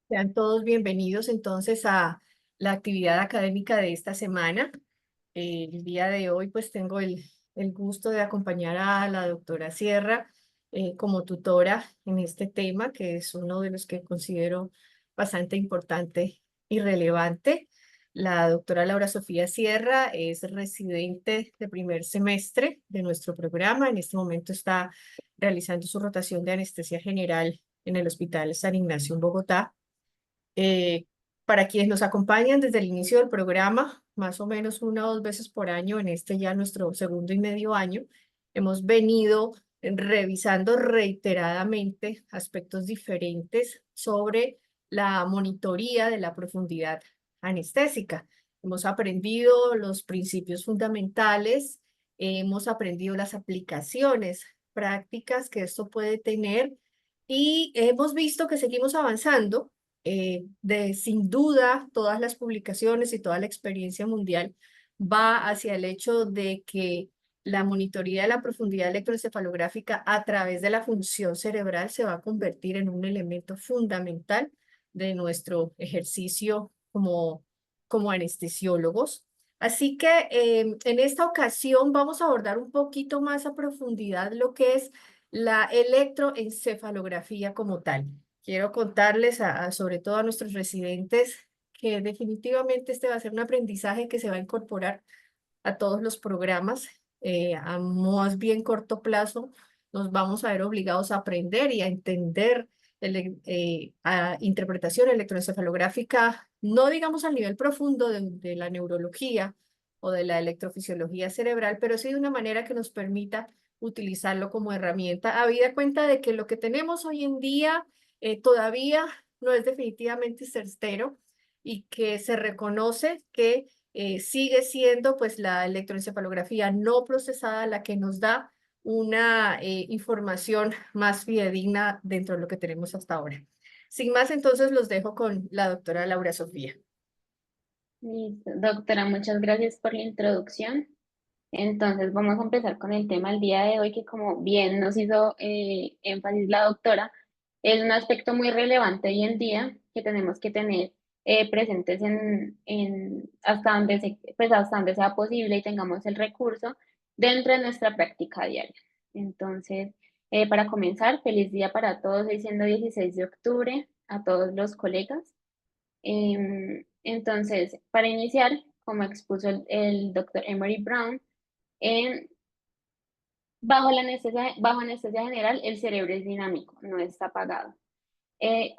Sean todos bienvenidos entonces a la actividad académica de esta semana. El día de hoy pues tengo el gusto de acompañar a la doctora Sierra como tutora en este tema, que es uno de los que considero bastante importante y relevante. La doctora Laura Sofía Sierra es residente de primer semestre de nuestro programa. En este momento está realizando su rotación de anestesia general en el Hospital San Ignacio en Bogotá. eh, para quienes nos acompañan desde el inicio del programa, más o menos una o dos veces por año, en este ya nuestro segundo y medio año, hemos venido revisando reiteradamente aspectos diferentes sobre la monitoría de la profundidad anestésica. Hemos aprendido los principios fundamentales, hemos aprendido las aplicaciones prácticas que esto puede tener y hemos visto que seguimos avanzando. Sin duda, todas las publicaciones y toda la experiencia mundial va hacia el hecho de que la monitoría de la profundidad electroencefalográfica a través de la función cerebral se va a convertir en un elemento fundamental de nuestro ejercicio como anestesiólogos. Así que en esta ocasión vamos a abordar un poquito más a profundidad lo que es la electroencefalografía como tal. Quiero contarles sobre todo a nuestros residentes que definitivamente este va a ser un aprendizaje que se va a incorporar a todos los programas. A más bien corto plazo nos vamos a ver obligados a aprender y a entender a interpretación electroencefalográfica, no digamos al nivel profundo de la neurología o de la electrofisiología cerebral, pero sí de una manera que nos permita utilizarlo como herramienta, habida cuenta de que lo que tenemos hoy en día todavía no es definitivamente certero y que se reconoce que sigue siendo pues la electroencefalografía no procesada la que nos da una información más fidedigna dentro de lo que tenemos hasta ahora. Sin más, entonces los dejo con la doctora Laura Sofía. Listo. Doctora, muchas gracias por la introducción. Entonces, vamos a empezar con el tema del día de hoy, que como bien nos hizo énfasis la doctora, es un aspecto muy relevante hoy en día que tenemos que tener presentes hasta donde pues hasta donde sea posible y tengamos el recurso dentro de nuestra práctica diaria. Entonces, para comenzar, feliz día para todos, hoy siendo 16 de octubre, a todos los colegas. Entonces, para iniciar, como expuso el doctor Emery Brown, en, bajo anestesia general, el cerebro es dinámico, no está apagado.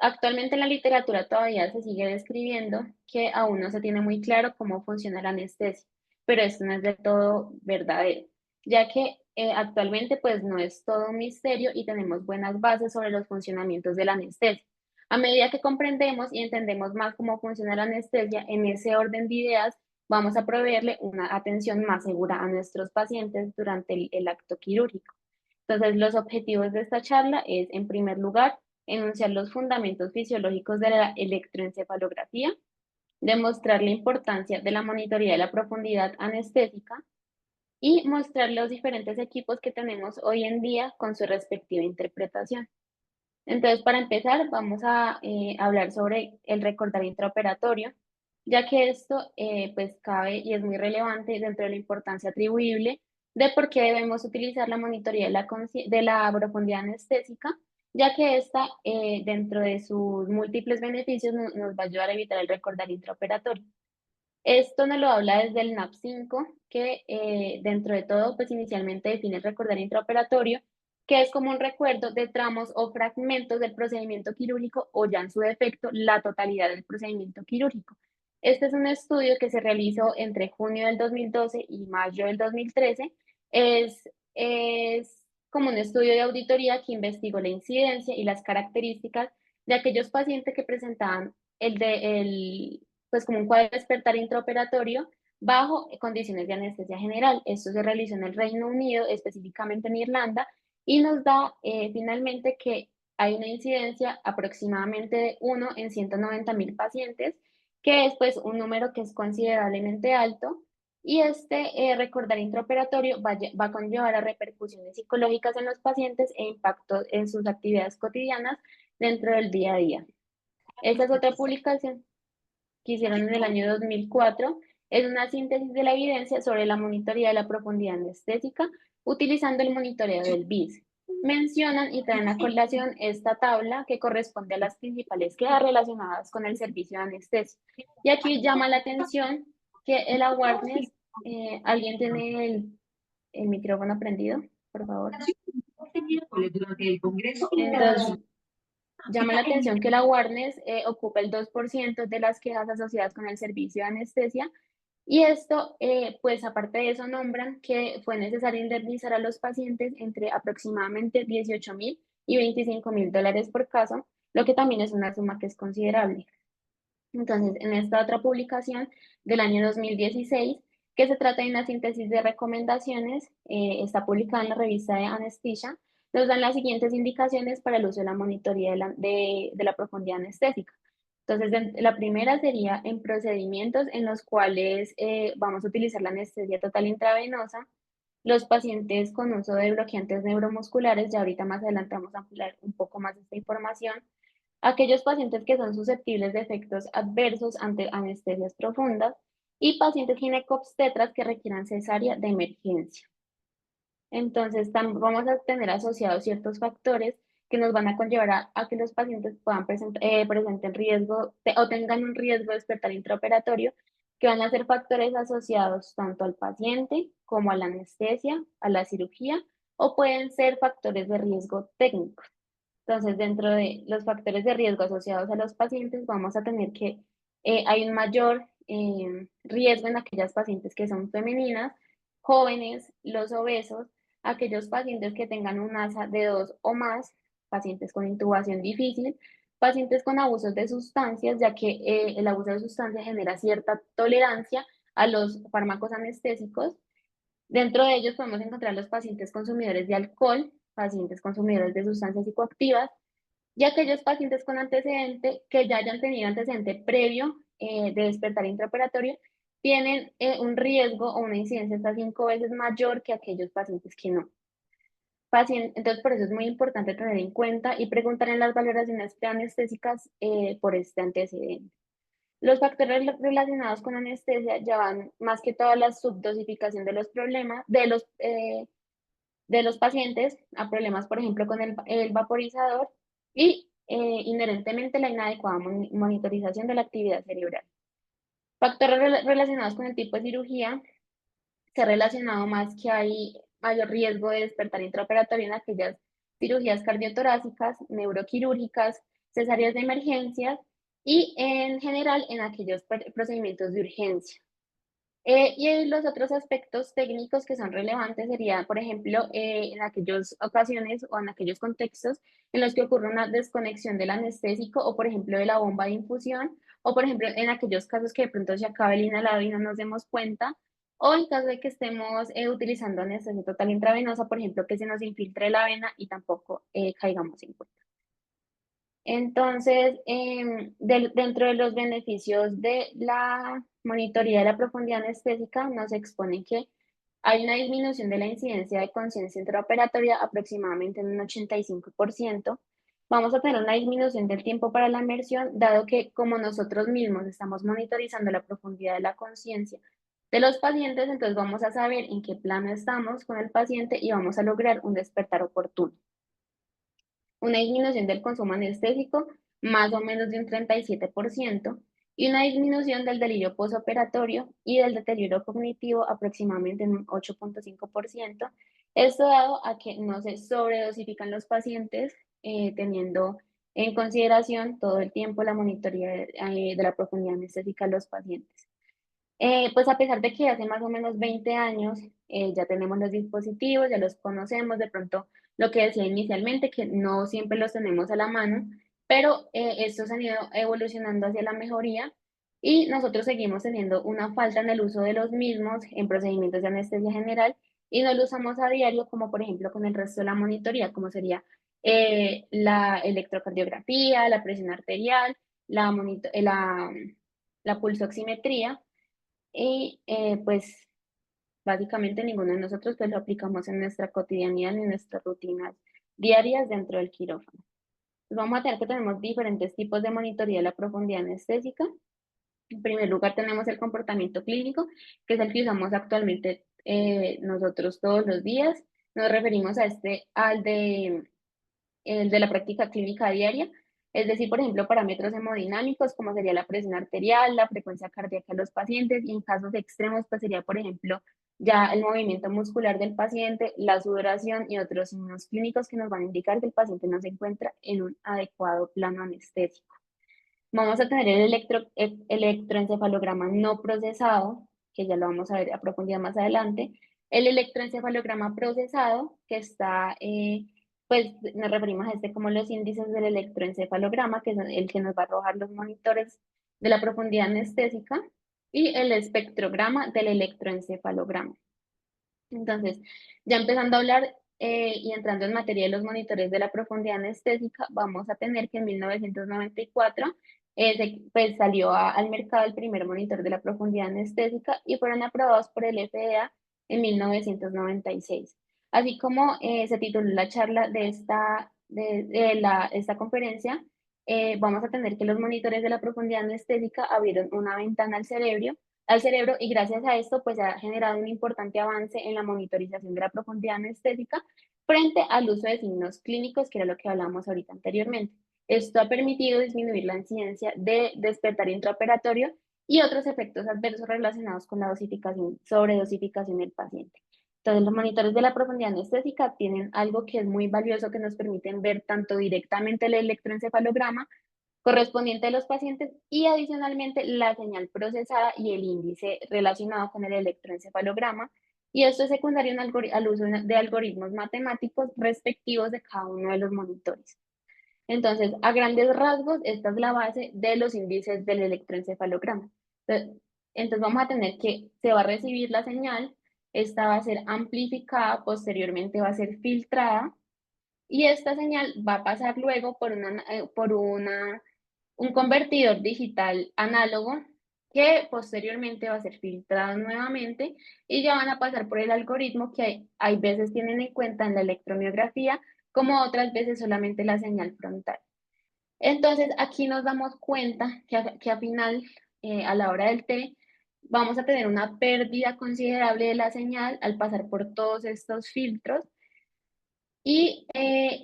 Actualmente en la literatura todavía se sigue describiendo que aún no se tiene muy claro cómo funciona la anestesia, pero esto no es del todo verdadero, ya que actualmente pues no es todo un misterio y tenemos buenas bases sobre los funcionamientos de la anestesia. A medida que comprendemos y entendemos más cómo funciona la anestesia, en ese orden de ideas vamos a proveerle una atención más segura a nuestros pacientes durante el acto quirúrgico. Entonces, los objetivos de esta charla es, en primer lugar, enunciar los fundamentos fisiológicos de la electroencefalografía, demostrar la importancia de la monitoría de la profundidad anestésica y mostrar los diferentes equipos que tenemos hoy en día con su respectiva interpretación. Entonces, para empezar, vamos a hablar sobre el recordar intraoperatorio, ya que esto pues cabe y es muy relevante dentro de la importancia atribuible de por qué debemos utilizar la monitoría de la profundidad anestésica, ya que esta, dentro de sus múltiples beneficios, nos va a ayudar a evitar el recordar intraoperatorio. Esto nos lo habla desde el NAP5, que dentro de todo, pues inicialmente define el recordar intraoperatorio, que es como un recuerdo de tramos o fragmentos del procedimiento quirúrgico o ya en su defecto la totalidad del procedimiento quirúrgico. Este es un estudio que se realizó entre junio del 2012 y mayo del 2013. Es como un estudio de auditoría que investigó la incidencia y las características de aquellos pacientes que presentaban pues como un cuadro de despertar intraoperatorio bajo condiciones de anestesia general. Esto se realizó en el Reino Unido, específicamente en Irlanda, y nos da finalmente que hay una incidencia aproximadamente de 1 en 190.000 pacientes, que es pues un número que es considerablemente alto, y este recordar intraoperatorio va a conllevar a repercusiones psicológicas en los pacientes e impacto en sus actividades cotidianas dentro del día a día. Esta es otra publicación que hicieron en el año 2004. Es una síntesis de la evidencia sobre la monitoría de la profundidad anestésica utilizando el monitoreo del BIS. Mencionan y traen a colación esta tabla que corresponde a las principales quejas relacionadas con el servicio de anestesia. Y aquí llama la atención que el awareness, ¿alguien tiene el micrófono prendido? Por favor. Durante el Congreso. Entonces, llama la atención que la awareness ocupa el 2% de las quejas asociadas con el servicio de anestesia y esto, pues aparte de eso, nombran que fue necesario indemnizar a los pacientes entre aproximadamente 18.000 y 25.000 dólares por caso, lo que también es una suma que es considerable. Entonces, en esta otra publicación del año 2016, que se trata de una síntesis de recomendaciones, está publicada en la revista de Anesthesia, nos dan las siguientes indicaciones para el uso de la monitoría de la profundidad anestésica. Entonces, la primera sería en procedimientos en los cuales vamos a utilizar la anestesia total intravenosa, los pacientes con uso de bloqueantes neuromusculares, ya ahorita más adelante vamos a ampliar un poco más esta información, aquellos pacientes que son susceptibles de efectos adversos ante anestesias profundas y pacientes ginecobstetras que requieran cesárea de emergencia. Entonces, vamos a tener asociados ciertos factores que nos van a conllevar a que los pacientes puedan presenten riesgo o tengan un riesgo de despertar intraoperatorio, que van a ser factores asociados tanto al paciente como a la anestesia, a la cirugía, o pueden ser factores de riesgo técnicos. Entonces, dentro de los factores de riesgo asociados a los pacientes, vamos a tener que hay un mayor riesgo en aquellas pacientes que son femeninas, jóvenes, los obesos, aquellos pacientes que tengan un ASA de 2 o más, pacientes con intubación difícil, pacientes con abusos de sustancias, ya que el abuso de sustancias genera cierta tolerancia a los fármacos anestésicos. Dentro de ellos podemos encontrar los pacientes consumidores de alcohol, pacientes consumidores de sustancias psicoactivas y aquellos pacientes con antecedente que ya hayan tenido antecedente previo de despertar intraoperatorio tienen un riesgo o una incidencia hasta 5 veces mayor que aquellos pacientes que no. Entonces, por eso es muy importante tener en cuenta y preguntar en las valoraciones preanestésicas por este antecedente. Los factores relacionados con anestesia ya van más que toda la subdosificación de los problemas, de los pacientes a problemas, por ejemplo, con el vaporizador y inherentemente la inadecuada monitorización de la actividad cerebral. Factores relacionados con el tipo de cirugía se ha relacionado más que hay mayor riesgo de despertar intraoperatorio en aquellas cirugías cardiotorácicas, neuroquirúrgicas, cesáreas de emergencias y en general en aquellos procedimientos de urgencia. Y los otros aspectos técnicos que son relevantes sería, por ejemplo, en aquellas ocasiones o en aquellos contextos en los que ocurre una desconexión del anestésico o, por ejemplo, de la bomba de infusión, o, por ejemplo, en aquellos casos que de pronto se acabe el inhalado y no nos demos cuenta, o en caso de que estemos utilizando anestesia total intravenosa, por ejemplo, que se nos infiltre la vena y tampoco caigamos en cuenta. Entonces, dentro de los beneficios de la monitoría de la profundidad anestésica, nos expone que hay una disminución de la incidencia de conciencia intraoperatoria aproximadamente en un 85%. Vamos a tener una disminución del tiempo para la inmersión, dado que como nosotros mismos estamos monitorizando la profundidad de la conciencia de los pacientes, entonces vamos a saber en qué plano estamos con el paciente y vamos a lograr un despertar oportuno. Una disminución del consumo anestésico más o menos de un 37% y una disminución del delirio posoperatorio y del deterioro cognitivo aproximadamente en un 8.5%. Esto dado a que no se sobredosifican los pacientes, teniendo en consideración todo el tiempo la monitoría de la profundidad anestésica de los pacientes. Pues a pesar de que hace más o menos 20 años ya tenemos los dispositivos, ya los conocemos, de pronto lo que decía inicialmente, que no siempre los tenemos a la mano, pero estos han ido evolucionando hacia la mejoría y nosotros seguimos teniendo una falta en el uso de los mismos en procedimientos de anestesia general y no lo usamos a diario como por ejemplo con el resto de la monitoría, como sería la electrocardiografía, la presión arterial, la pulsoximetría y pues básicamente ninguno de nosotros pues lo aplicamos en nuestra cotidianidad ni en nuestras rutinas diarias dentro del quirófano. Vamos a tener que tenemos diferentes tipos de monitoría de la profundidad anestésica. En primer lugar tenemos el comportamiento clínico, que es el que usamos actualmente nosotros todos los días. Nos referimos a el de la práctica clínica diaria, es decir, por ejemplo, parámetros hemodinámicos, como sería la presión arterial, la frecuencia cardíaca de los pacientes, y en casos extremos, pues sería, por ejemplo, ya el movimiento muscular del paciente, la sudoración y otros signos clínicos que nos van a indicar que el paciente no se encuentra en un adecuado plano anestésico. Vamos a tener el electroencefalograma no procesado, que ya lo vamos a ver a profundidad más adelante. El electroencefalograma procesado, que está, pues nos referimos a este como los índices del electroencefalograma, que es el que nos va a arrojar los monitores de la profundidad anestésica, y el espectrograma del electroencefalograma. Entonces, ya empezando a hablar y entrando en materia de los monitores de la profundidad anestésica, vamos a tener que en 1994 pues salió al mercado el primer monitor de la profundidad anestésica y fueron aprobados por el FDA en 1996. Así como se tituló la charla de esta conferencia, vamos a tener que los monitores de la profundidad anestésica abrieron una ventana al cerebro y gracias a esto pues ha generado un importante avance en la monitorización de la profundidad anestésica frente al uso de signos clínicos, que era lo que hablábamos ahorita anteriormente. Esto ha permitido disminuir la incidencia de despertar intraoperatorio y otros efectos adversos relacionados con la dosificación, sobredosificación del paciente. Entonces, los monitores de la profundidad anestésica tienen algo que es muy valioso, que nos permiten ver tanto directamente el electroencefalograma correspondiente a los pacientes y adicionalmente la señal procesada y el índice relacionado con el electroencefalograma. Y esto es secundario al uso de algoritmos matemáticos respectivos de cada uno de los monitores. Entonces, a grandes rasgos, esta es la base de los índices del electroencefalograma. Entonces, vamos a tener que se va a recibir la señal, esta va a ser amplificada, posteriormente va a ser filtrada, y esta señal va a pasar luego por un convertidor digital análogo que posteriormente va a ser filtrado nuevamente y ya van a pasar por el algoritmo que hay veces tienen en cuenta en la electromiografía, como otras veces solamente la señal frontal. Entonces, aquí nos damos cuenta que a final, a la hora del T, vamos a tener una pérdida considerable de la señal al pasar por todos estos filtros y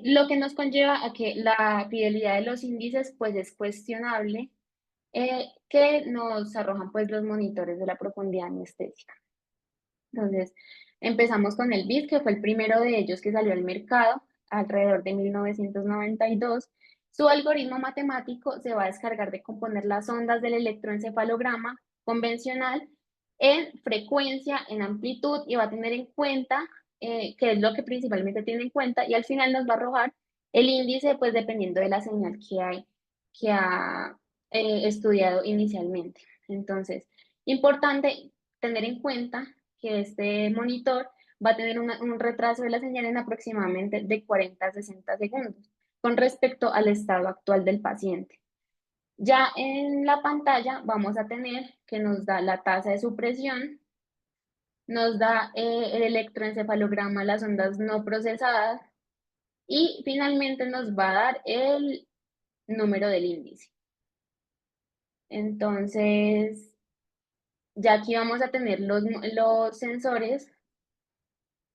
lo que nos conlleva a que la fidelidad de los índices pues es cuestionable, que nos arrojan pues los monitores de la profundidad anestésica. Entonces, empezamos con el BIS, que fue el primero de ellos que salió al mercado alrededor de 1992. Su algoritmo matemático se va a descargar de componer las ondas del electroencefalograma convencional en frecuencia, en amplitud, y va a tener en cuenta, que es lo que principalmente tiene en cuenta, y al final nos va a arrojar el índice, pues dependiendo de la señal que ha estudiado inicialmente. Entonces, importante tener en cuenta que este monitor va a tener un retraso de la señal en aproximadamente de 40 a 60 segundos con respecto al estado actual del paciente. Ya en la pantalla vamos a tener que nos da la tasa de supresión, nos da el electroencefalograma, las ondas no procesadas y finalmente nos va a dar el número del índice. Entonces, ya aquí vamos a tener los sensores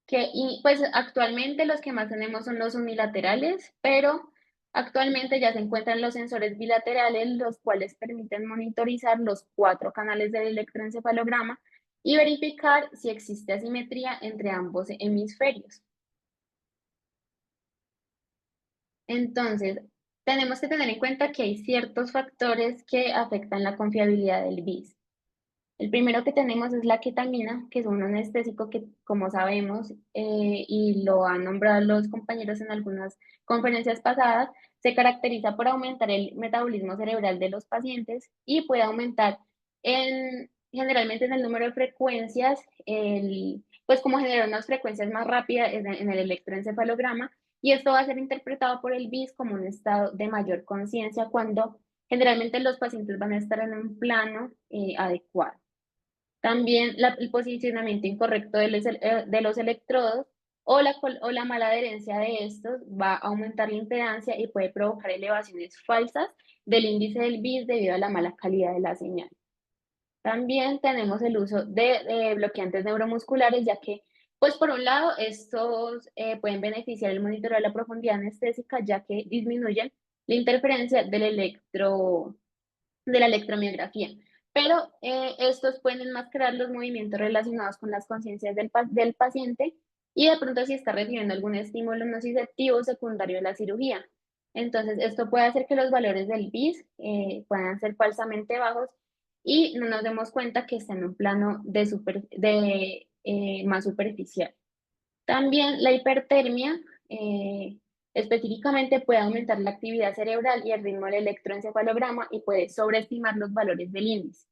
y pues actualmente los que más tenemos son los unilaterales, pero actualmente ya se encuentran los sensores bilaterales, los cuales permiten monitorizar los 4 canales del electroencefalograma y verificar si existe asimetría entre ambos hemisferios. Entonces, tenemos que tener en cuenta que hay ciertos factores que afectan la confiabilidad del BIS. El primero que tenemos es la ketamina, que es un anestésico que, como sabemos, y lo han nombrado los compañeros en algunas conferencias pasadas, se caracteriza por aumentar el metabolismo cerebral de los pacientes y puede aumentar generalmente en el número de frecuencias, pues como generar unas frecuencias más rápidas en el electroencefalograma, y esto va a ser interpretado por el BIS como un estado de mayor conciencia cuando generalmente los pacientes van a estar en un plano adecuado. También el posicionamiento incorrecto de los electrodos o la mala adherencia de estos va a aumentar la impedancia y puede provocar elevaciones falsas del índice del BIS debido a la mala calidad de la señal. También tenemos el uso de bloqueantes neuromusculares, ya que, pues por un lado, estos pueden beneficiar el monitoreo de la profundidad anestésica, ya que disminuyen la interferencia de la electromiografía. Pero estos pueden enmascarar los movimientos relacionados con las conciencias del paciente y de pronto si está recibiendo algún estímulo nociceptivo secundario de la cirugía. Entonces, esto puede hacer que los valores del BIS puedan ser falsamente bajos y no nos demos cuenta que está en un plano más superficial. También la hipertermia específicamente puede aumentar la actividad cerebral y el ritmo del electroencefalograma y puede sobreestimar los valores del índice.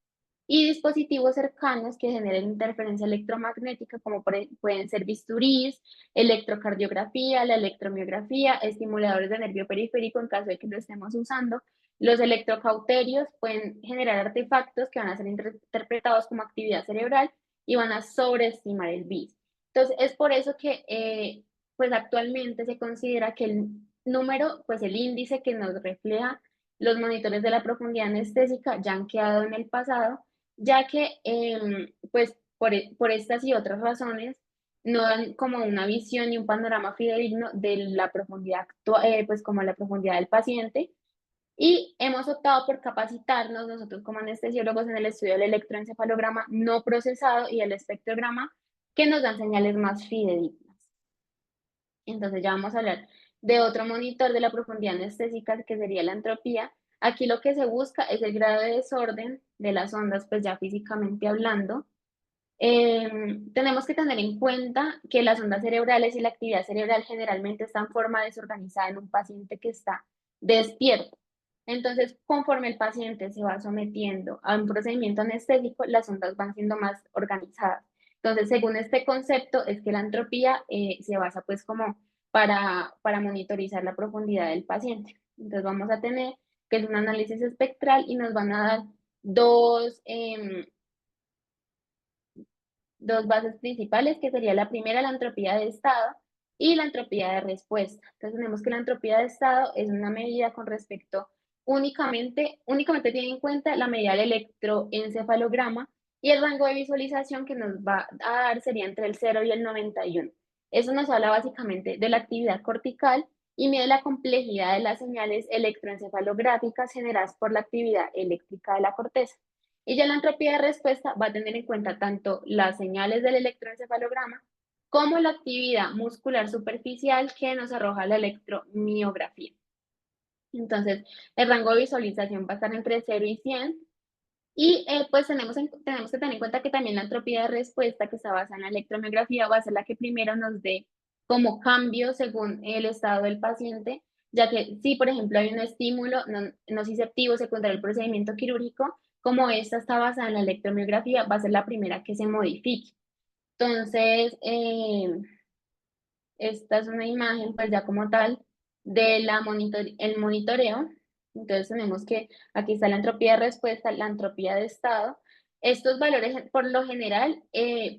Y dispositivos cercanos que generen interferencia electromagnética, como pueden ser bisturís, electrocardiografía, la electromiografía, estimuladores de nervio periférico en caso de que lo estemos usando. Los electrocauterios pueden generar artefactos que van a ser interpretados como actividad cerebral y van a sobreestimar el BIS. Entonces, es por eso que pues actualmente se considera que el número, pues el índice que nos refleja los monitores de la profundidad anestésica ya han quedado en el pasado, ya que pues por estas y otras razones no dan como una visión y un panorama fidedigno de la profundidad actual, pues como la profundidad del paciente. Y hemos optado por capacitarnos nosotros como anestesiólogos en el estudio del electroencefalograma no procesado y el espectrograma, que nos dan señales más fidedignas. Entonces ya vamos a hablar de otro monitor de la profundidad anestésica, que sería la entropía. Aquí lo que se busca es el grado de desorden de las ondas, pues ya físicamente hablando. Tenemos que tener en cuenta que las ondas cerebrales y la actividad cerebral generalmente están en forma desorganizada en un paciente que está despierto. Entonces, conforme el paciente se va sometiendo a un procedimiento anestésico, las ondas van siendo más organizadas. Entonces, según este concepto, es que la entropía se basa pues como para monitorizar la profundidad del paciente. Entonces, vamos a tener que es un análisis espectral y nos van a dar dos bases principales, que sería la primera, la entropía de estado, y la entropía de respuesta. Entonces tenemos que la entropía de estado es una medida con respecto únicamente tiene en cuenta la medida del electroencefalograma y el rango de visualización que nos va a dar sería entre el 0 y el 91. Eso nos habla básicamente de la actividad cortical y mide la complejidad de las señales electroencefalográficas generadas por la actividad eléctrica de la corteza. Y ya la entropía de respuesta va a tener en cuenta tanto las señales del electroencefalograma como la actividad muscular superficial que nos arroja la electromiografía. Entonces, el rango de visualización va a estar entre 0 y 100. Y pues tenemos que tener en cuenta que también la entropía de respuesta, que está basada en la electromiografía, va a ser la que primero nos dé como cambio según el estado del paciente, ya que si, por ejemplo, hay un estímulo nociceptivo secundario al procedimiento quirúrgico, como esta está basada en la electromiografía, va a ser la primera que se modifique. Entonces, esta es una imagen, pues ya como tal, de el monitoreo. Entonces tenemos que, aquí está la entropía de respuesta, la entropía de estado. Estos valores, por lo general,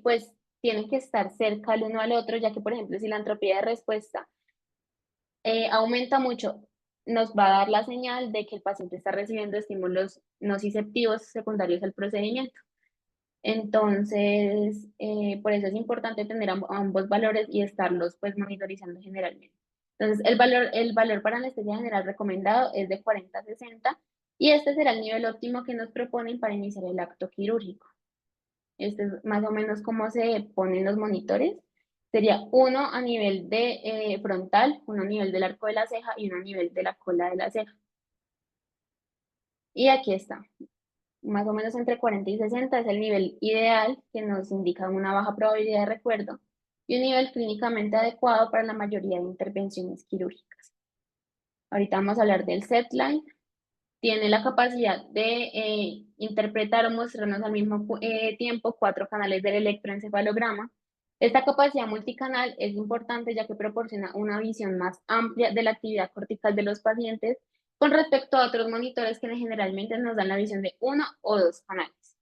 pues tienen que estar cerca el uno al otro, ya que, por ejemplo, si la entropía de respuesta aumenta mucho, nos va a dar la señal de que el paciente está recibiendo estímulos nociceptivos secundarios al procedimiento. Entonces, por eso es importante tener ambos valores y estarlos pues monitorizando generalmente. Entonces, el valor para anestesia general recomendado es de 40 a 60 y este será el nivel óptimo que nos proponen para iniciar el acto quirúrgico. Este es más o menos cómo se ponen los monitores. Sería uno a nivel de frontal, uno a nivel del arco de la ceja y uno a nivel de la cola de la ceja. Y aquí está. Más o menos entre 40 y 60 es el nivel ideal que nos indica una baja probabilidad de recuerdo y un nivel clínicamente adecuado para la mayoría de intervenciones quirúrgicas. Ahorita vamos a hablar del setline. Tiene la capacidad de interpretar o mostrarnos al mismo tiempo 4 canales del electroencefalograma. Esta capacidad multicanal es importante ya que proporciona una visión más amplia de la actividad cortical de los pacientes con respecto a otros monitores que generalmente nos dan la visión de 1 o 2 canales.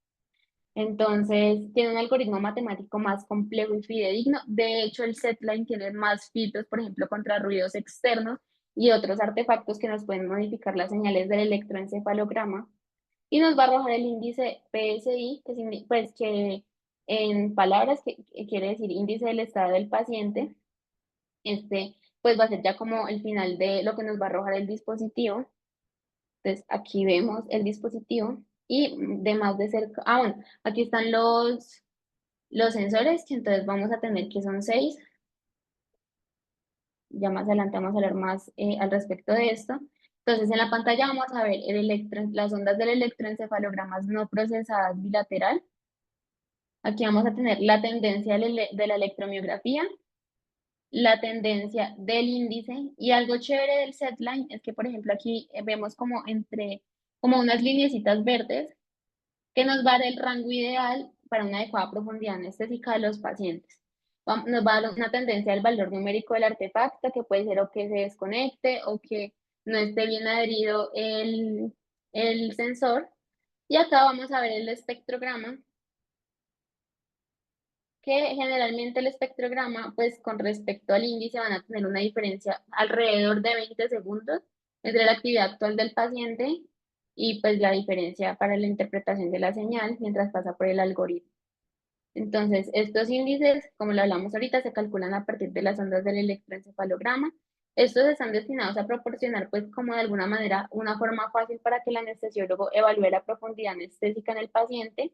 Entonces, tiene un algoritmo matemático más complejo y fidedigno. De hecho, el setline tiene más filtros, por ejemplo, contra ruidos externos y otros artefactos que nos pueden modificar las señales del electroencefalograma. Y nos va a arrojar el índice PSI, pues que en palabras que quiere decir índice del estado del paciente. Pues va a ser ya como el final de lo que nos va a arrojar el dispositivo. Entonces, aquí vemos el dispositivo y de más de cerca, bueno, aquí están los sensores, que entonces vamos a tener que son 6. Ya más adelante vamos a hablar más al respecto de esto. Entonces, en la pantalla vamos a ver las ondas del electroencefalogramas no procesadas bilateral. Aquí vamos a tener la tendencia de la electromiografía, la tendencia del índice, y algo chévere del setline es que, por ejemplo, aquí vemos como unas lineecitas verdes que nos va a dar el rango ideal para una adecuada profundidad anestésica de los pacientes. Nos va a dar una tendencia al valor numérico del artefacto, que puede ser o que se desconecte o que no esté bien adherido el sensor. Y acá vamos a ver el espectrograma, que generalmente el espectrograma, pues con respecto al índice, van a tener una diferencia alrededor de 20 segundos entre la actividad actual del paciente y pues la diferencia para la interpretación de la señal mientras pasa por el algoritmo. Entonces, estos índices, como lo hablamos ahorita, se calculan a partir de las ondas del electroencefalograma. Estos están destinados a proporcionar, pues, como de alguna manera, una forma fácil para que el anestesiólogo evalúe la profundidad anestésica en el paciente.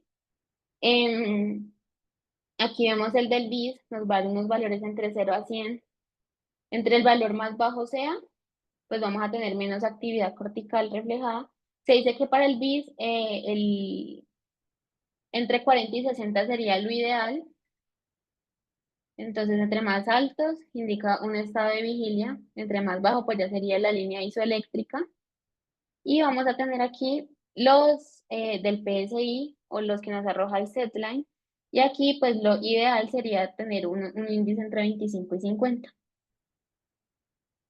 Aquí vemos el del BIS, nos va a dar unos valores entre 0 a 100. Entre el valor más bajo sea, pues vamos a tener menos actividad cortical reflejada. Se dice que para el BIS, entre 40 y 60 sería lo ideal. Entonces, entre más altos, indica un estado de vigilia. Entre más bajo, pues ya sería la línea isoeléctrica. Y vamos a tener aquí los del PSI o los que nos arroja el setline. Y aquí, pues lo ideal sería tener un índice entre 25 y 50.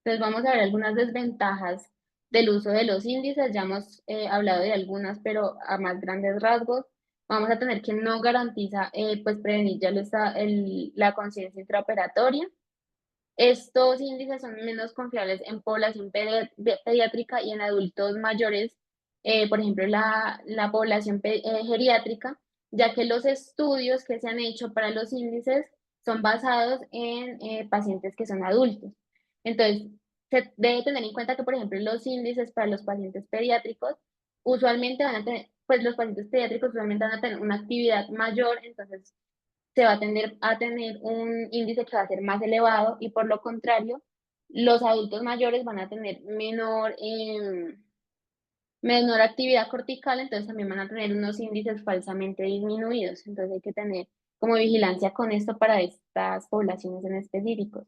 Entonces, vamos a ver algunas desventajas del uso de los índices. Ya hemos hablado de algunas, pero a más grandes rasgos. Vamos a tener que no garantiza, pues, prevenir ya la conciencia intraoperatoria. Estos índices son menos confiables en población pediátrica y en adultos mayores, por ejemplo, la población geriátrica, ya que los estudios que se han hecho para los índices son basados en pacientes que son adultos. Entonces, se debe tener en cuenta que, por ejemplo, los índices para los pacientes pediátricos usualmente van a tener, pues los pacientes pediátricos usualmente van a tener una actividad mayor, entonces se va a tender a tener un índice que va a ser más elevado, y por lo contrario, los adultos mayores van a tener menor actividad cortical, entonces también van a tener unos índices falsamente disminuidos. Entonces hay que tener como vigilancia con esto para estas poblaciones en específico.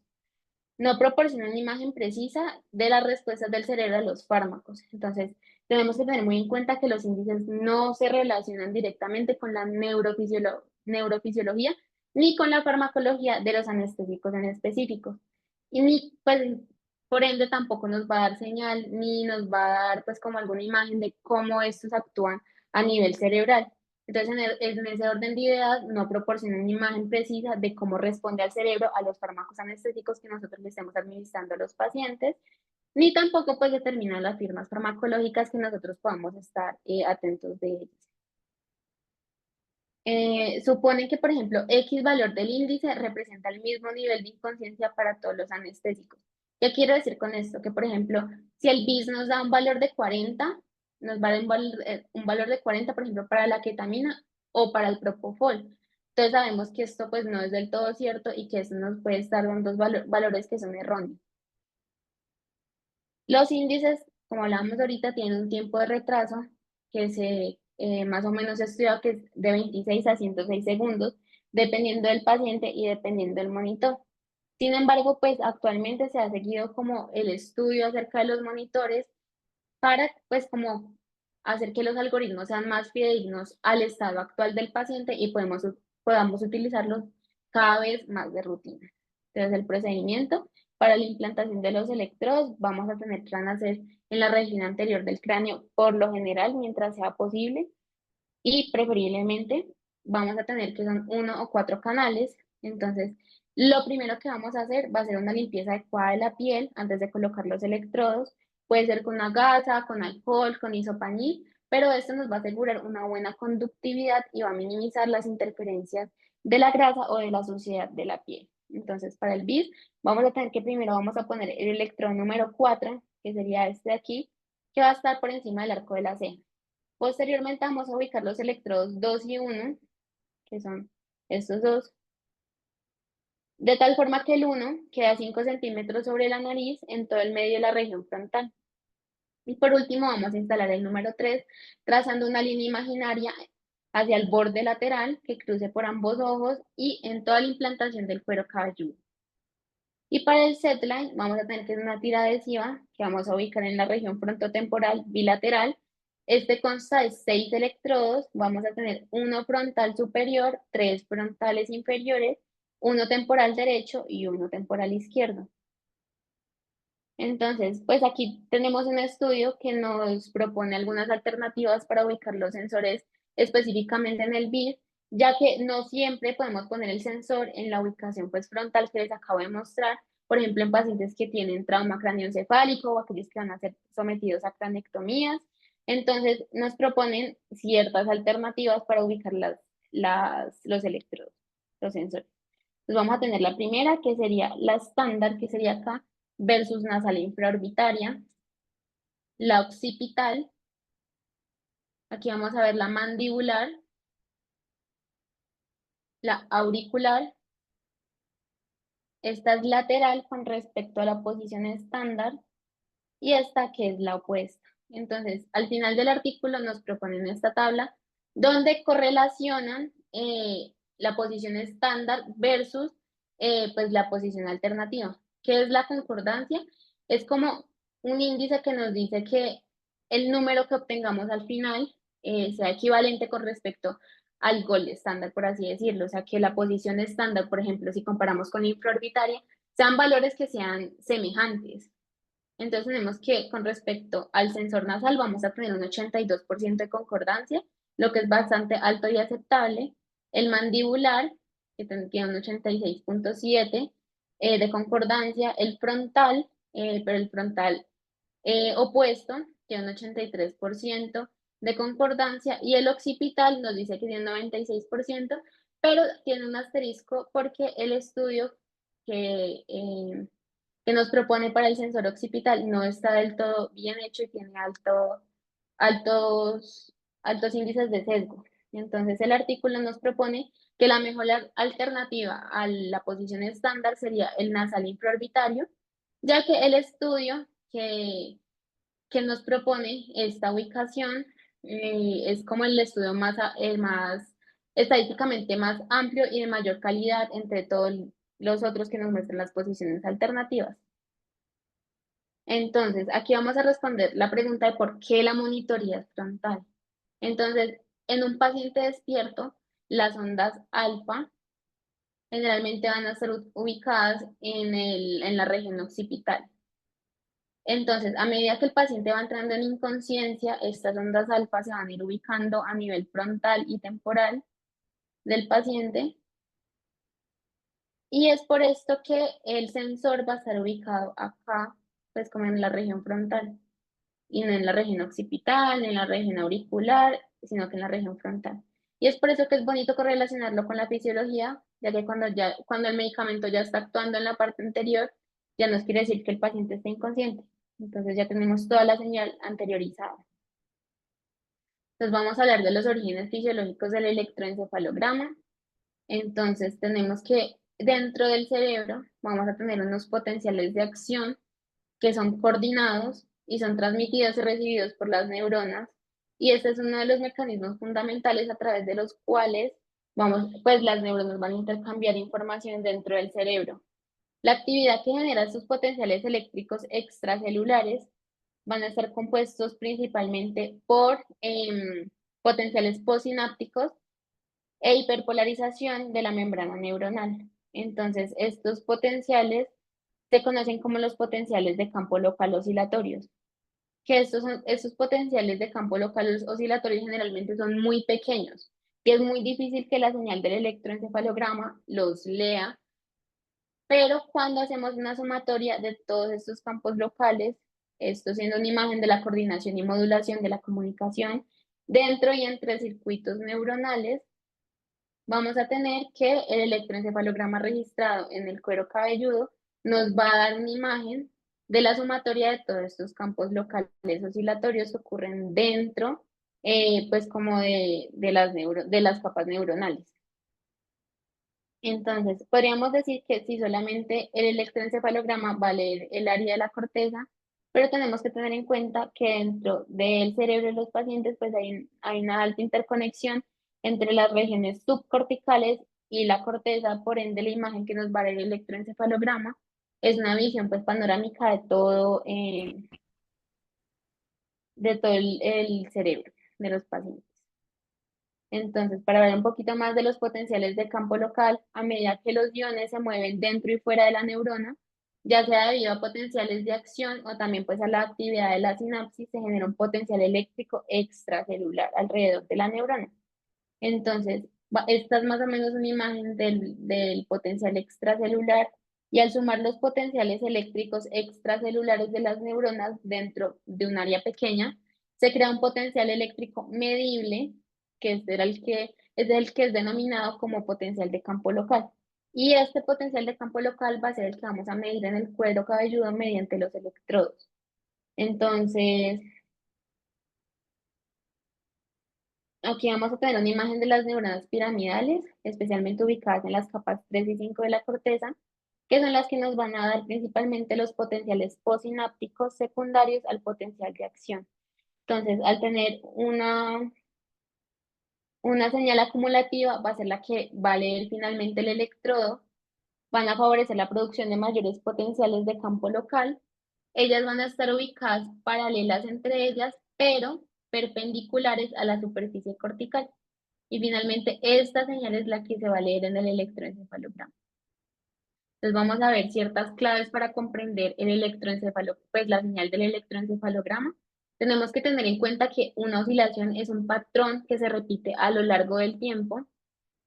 No proporciona una imagen precisa de las respuestas del cerebro a los fármacos. Entonces, tenemos que tener muy en cuenta que los índices no se relacionan directamente con la neurofisiología ni con la farmacología de los anestésicos en específico. Y ni, pues, por ende, tampoco nos va a dar señal ni nos va a dar, pues, como alguna imagen de cómo estos actúan a nivel cerebral. Entonces, en ese orden de ideas, no proporciona una imagen precisa de cómo responde al cerebro a los fármacos anestésicos que nosotros le estemos administrando a los pacientes, ni tampoco pues determina las firmas farmacológicas que nosotros podamos estar atentos de ellas. Suponen que, por ejemplo, X valor del índice representa el mismo nivel de inconsciencia para todos los anestésicos. ¿Qué quiero decir con esto? Que, por ejemplo, si el BIS nos da un valor de 40, nos va a dar un valor de 40, por ejemplo, para la ketamina o para el propofol. Entonces sabemos que esto pues no es del todo cierto y que eso nos puede estar dando valores que son erróneos. Los índices, como hablábamos ahorita, tienen un tiempo de retraso que más o menos se estudia que es de 26 a 106 segundos, dependiendo del paciente y dependiendo del monitor. Sin embargo, pues actualmente se ha seguido como el estudio acerca de los monitores para pues como hacer que los algoritmos sean más fidedignos al estado actual del paciente y podamos utilizarlos cada vez más de rutina. Entonces, el procedimiento para la implantación de los electrodos vamos a tener que hacer en la región anterior del cráneo, por lo general, mientras sea posible, y preferiblemente vamos a tener que son 1 o 4 canales. Entonces, lo primero que vamos a hacer va a ser una limpieza adecuada de la piel antes de colocar los electrodos. Puede ser con una gasa, con alcohol, con isopañil, pero esto nos va a asegurar una buena conductividad y va a minimizar las interferencias de la grasa o de la suciedad de la piel. Entonces, para el BIS, vamos a tener que primero vamos a poner el electrodo número 4, que sería este de aquí, que va a estar por encima del arco de la ceja. Posteriormente vamos a ubicar los electrodos 2 y 1, que son estos dos, de tal forma que el 1 queda 5 centímetros sobre la nariz en todo el medio de la región frontal. Y por último vamos a instalar el número 3, trazando una línea imaginaria hacia el borde lateral que cruce por ambos ojos y en toda la implantación del cuero cabelludo. Y para el setline vamos a tener que hacer una tira adhesiva que vamos a ubicar en la región frontotemporal bilateral. Este consta de 6 electrodos, vamos a tener uno frontal superior, 3 frontales inferiores, uno temporal derecho y uno temporal izquierdo. Entonces, pues aquí tenemos un estudio que nos propone algunas alternativas para ubicar los sensores específicamente en el BIS, ya que no siempre podemos poner el sensor en la ubicación pues, frontal que les acabo de mostrar, por ejemplo, en pacientes que tienen trauma craneoencefálico o aquellos que van a ser sometidos a cranectomías. Entonces, nos proponen ciertas alternativas para ubicar los electrodos, los sensores. Entonces, vamos a tener la primera, que sería la estándar, que sería acá, versus nasal infraorbitaria, la occipital, aquí vamos a ver la mandibular, la auricular, esta es lateral con respecto a la posición estándar y esta que es la opuesta. Entonces, al final del artículo nos proponen esta tabla donde correlacionan la posición estándar versus pues la posición alternativa. ¿Qué es la concordancia? Es como un índice que nos dice que el número que obtengamos al final sea equivalente con respecto al gol estándar, por así decirlo. O sea, que la posición estándar, por ejemplo, si comparamos con infraorbitaria, sean valores que sean semejantes. Entonces tenemos que con respecto al sensor nasal vamos a tener un 82% de concordancia, lo que es bastante alto y aceptable. El mandibular, que tiene un 86.7 de concordancia. El frontal, pero el frontal opuesto, tiene un 83% de concordancia. Y el occipital nos dice que tiene un 96%, pero tiene un asterisco porque el estudio que nos propone para el sensor occipital no está del todo bien hecho y tiene altos índices de sesgo. Entonces el artículo nos propone que la mejor alternativa a la posición estándar sería el nasal infraorbitario, ya que el estudio que nos propone esta ubicación es como el estudio más estadísticamente más amplio y de mayor calidad entre todos los otros que nos muestran las posiciones alternativas. Entonces, aquí vamos a responder la pregunta de por qué la monitoría es frontal. Entonces, en un paciente despierto, las ondas alfa generalmente van a ser ubicadas en la región occipital. Entonces, a medida que el paciente va entrando en inconsciencia, estas ondas alfa se van a ir ubicando a nivel frontal y temporal del paciente. Y es por esto que el sensor va a estar ubicado acá, pues como en la región frontal, y no en la región occipital, ni en la región auricular, sino que en la región frontal. Y es por eso que es bonito correlacionarlo con la fisiología, ya que cuando el medicamento ya está actuando en la parte anterior, ya nos quiere decir que el paciente está inconsciente. Entonces ya tenemos toda la señal anteriorizada. Entonces vamos a hablar de los orígenes fisiológicos del electroencefalograma. Entonces tenemos que dentro del cerebro vamos a tener unos potenciales de acción que son coordinados y son transmitidos y recibidos por las neuronas. Y este es uno de los mecanismos fundamentales a través de los cuales pues las neuronas van a intercambiar información dentro del cerebro. La actividad que genera estos potenciales eléctricos extracelulares van a estar compuestos principalmente por potenciales postsinápticos e hiperpolarización de la membrana neuronal. Entonces, estos potenciales se conocen como los potenciales de campo local oscilatorios, que estos potenciales de campo local oscilatorios generalmente son muy pequeños, y es muy difícil que la señal del electroencefalograma los lea, pero cuando hacemos una sumatoria de todos estos campos locales, esto siendo una imagen de la coordinación y modulación de la comunicación dentro y entre circuitos neuronales, vamos a tener que el electroencefalograma registrado en el cuero cabelludo nos va a dar una imagen de la sumatoria de todos estos campos locales oscilatorios que ocurren dentro, pues como de las capas neuronales. Entonces, podríamos decir que si solamente el electroencefalograma va a leer el área de la corteza, pero tenemos que tener en cuenta que dentro del cerebro de los pacientes pues hay una alta interconexión entre las regiones subcorticales y la corteza, por ende la imagen que nos va a dar el electroencefalograma es una visión pues panorámica de todo el cerebro de los pacientes. Entonces, para ver un poquito más de los potenciales de campo local, a medida que los iones se mueven dentro y fuera de la neurona, ya sea debido a potenciales de acción o también pues a la actividad de la sinapsis, se genera un potencial eléctrico extracelular alrededor de la neurona. Entonces, esta es más o menos una imagen del potencial extracelular y al sumar los potenciales eléctricos extracelulares de las neuronas dentro de un área pequeña, se crea un potencial eléctrico medible, que es el que es denominado como potencial de campo local. Y este potencial de campo local va a ser el que vamos a medir en el cuero cabelludo mediante los electrodos. Entonces, aquí vamos a tener una imagen de las neuronas piramidales, especialmente ubicadas en las capas 3 y 5 de la corteza, que son las que nos van a dar principalmente los potenciales posinápticos secundarios al potencial de acción. Entonces, al tener una señal acumulativa, va a ser la que va a leer finalmente el electrodo, van a favorecer la producción de mayores potenciales de campo local. Ellas van a estar ubicadas paralelas entre ellas, pero perpendiculares a la superficie cortical. Y finalmente, esta señal es la que se va a leer en el electroencefalograma. Entonces vamos a ver ciertas claves para comprender pues la señal del electroencefalograma. Tenemos que tener en cuenta que una oscilación es un patrón que se repite a lo largo del tiempo.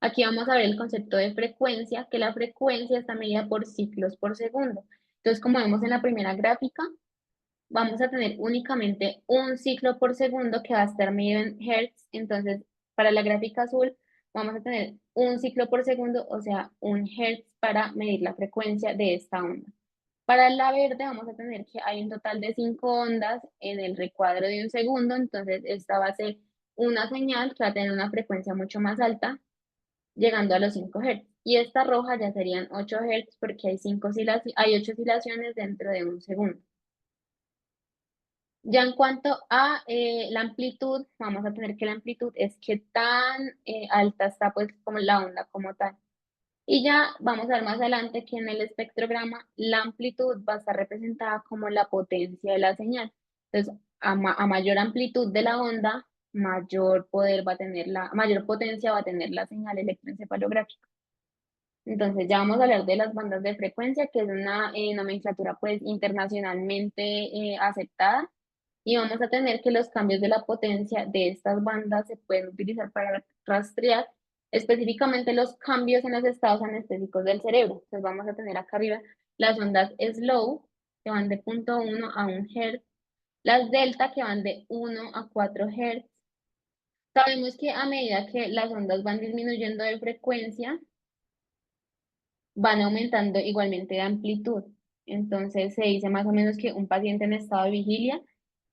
Aquí vamos a ver el concepto de frecuencia, que la frecuencia está medida por ciclos por segundo. Entonces, como vemos en la primera gráfica, vamos a tener únicamente un ciclo por segundo que va a estar medido en hertz. Entonces, para la gráfica azul, vamos a tener un ciclo por segundo, o sea, un hertz para medir la frecuencia de esta onda. Para la verde vamos a tener que hay un total de 5 ondas en el recuadro de un segundo, entonces esta va a ser una señal que va a tener una frecuencia mucho más alta, llegando a los 5 Hz. Y esta roja ya serían 8 Hz porque hay 8 oscilaciones dentro de un segundo. Ya en cuanto a la amplitud, vamos a tener que la amplitud es que tan alta está pues como la onda como tal. Y ya vamos a ver más adelante que en el espectrograma la amplitud va a estar representada como la potencia de la señal. Entonces, a mayor amplitud de la onda, mayor poder va a tener mayor potencia va a tener la señal electroencefalográfica. Entonces ya vamos a hablar de las bandas de frecuencia, que es una nomenclatura pues internacionalmente aceptada. Y vamos a tener que los cambios de la potencia de estas bandas se pueden utilizar para rastrear específicamente los cambios en los estados anestésicos del cerebro. Entonces vamos a tener acá arriba las ondas slow, que van de 0.1 a 1 Hz, las delta, que van de 1 a 4 Hz. Sabemos que a medida que las ondas van disminuyendo de frecuencia, van aumentando igualmente de amplitud. Entonces se dice más o menos que un paciente en estado de vigilia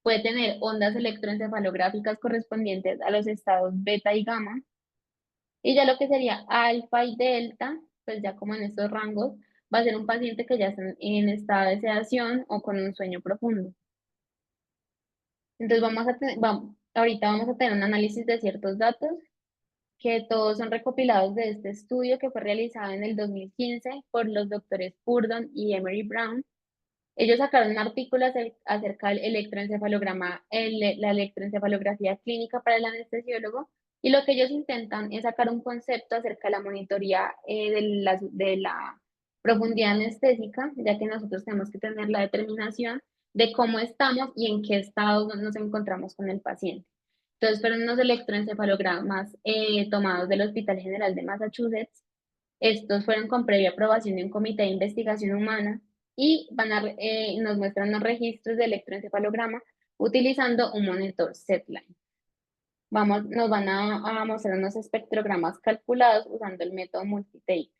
puede tener ondas electroencefalográficas correspondientes a los estados beta y gamma. Y ya lo que sería alfa y delta, pues ya como en estos rangos, va a ser un paciente que ya está en estado de sedación o con un sueño profundo. Entonces ahorita vamos a tener un análisis de ciertos datos que todos son recopilados de este estudio que fue realizado en el 2015 por los doctores Purdon y Emery Brown. Ellos sacaron un artículo acerca del electroencefalograma, la electroencefalografía clínica para el anestesiólogo, y lo que ellos intentan es sacar un concepto acerca de la monitoría de la profundidad anestésica, ya que nosotros tenemos que tener la determinación de cómo estamos y en qué estado nos encontramos con el paciente. Entonces fueron unos electroencefalogramas tomados del Hospital General de Massachusetts. Estos fueron con previa aprobación de un comité de investigación humana y nos muestran los registros de electroencefalograma utilizando un monitor SedLine. Nos van a mostrar unos espectrogramas calculados usando el método multitape.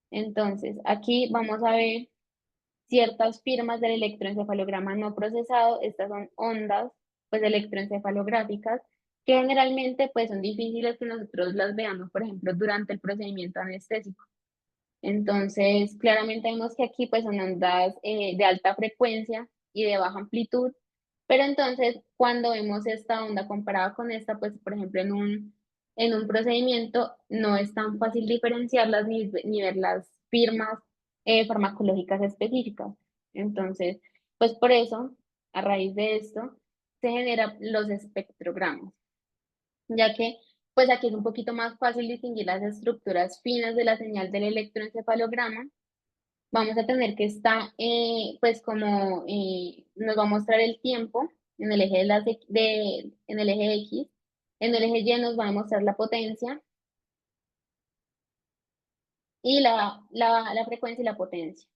Entonces, aquí vamos a ver ciertas firmas del electroencefalograma no procesado. Estas son ondas pues electroencefalográficas que generalmente pues son difíciles que nosotros las veamos, por ejemplo, durante el procedimiento anestésico. Entonces, claramente vemos que aquí pues son ondas de alta frecuencia y de baja amplitud, pero entonces cuando vemos esta onda comparada con esta, pues por ejemplo en un procedimiento no es tan fácil diferenciarlas ni ver las firmas farmacológicas específicas. Entonces, pues por eso, a raíz de esto, se generan los espectrogramas, ya que pues aquí es un poquito más fácil distinguir las estructuras finas de la señal del electroencefalograma. Vamos a tener que estar, pues como nos va a mostrar el tiempo en el eje en el eje X, en el eje Y nos va a mostrar la potencia y la frecuencia y la potencia.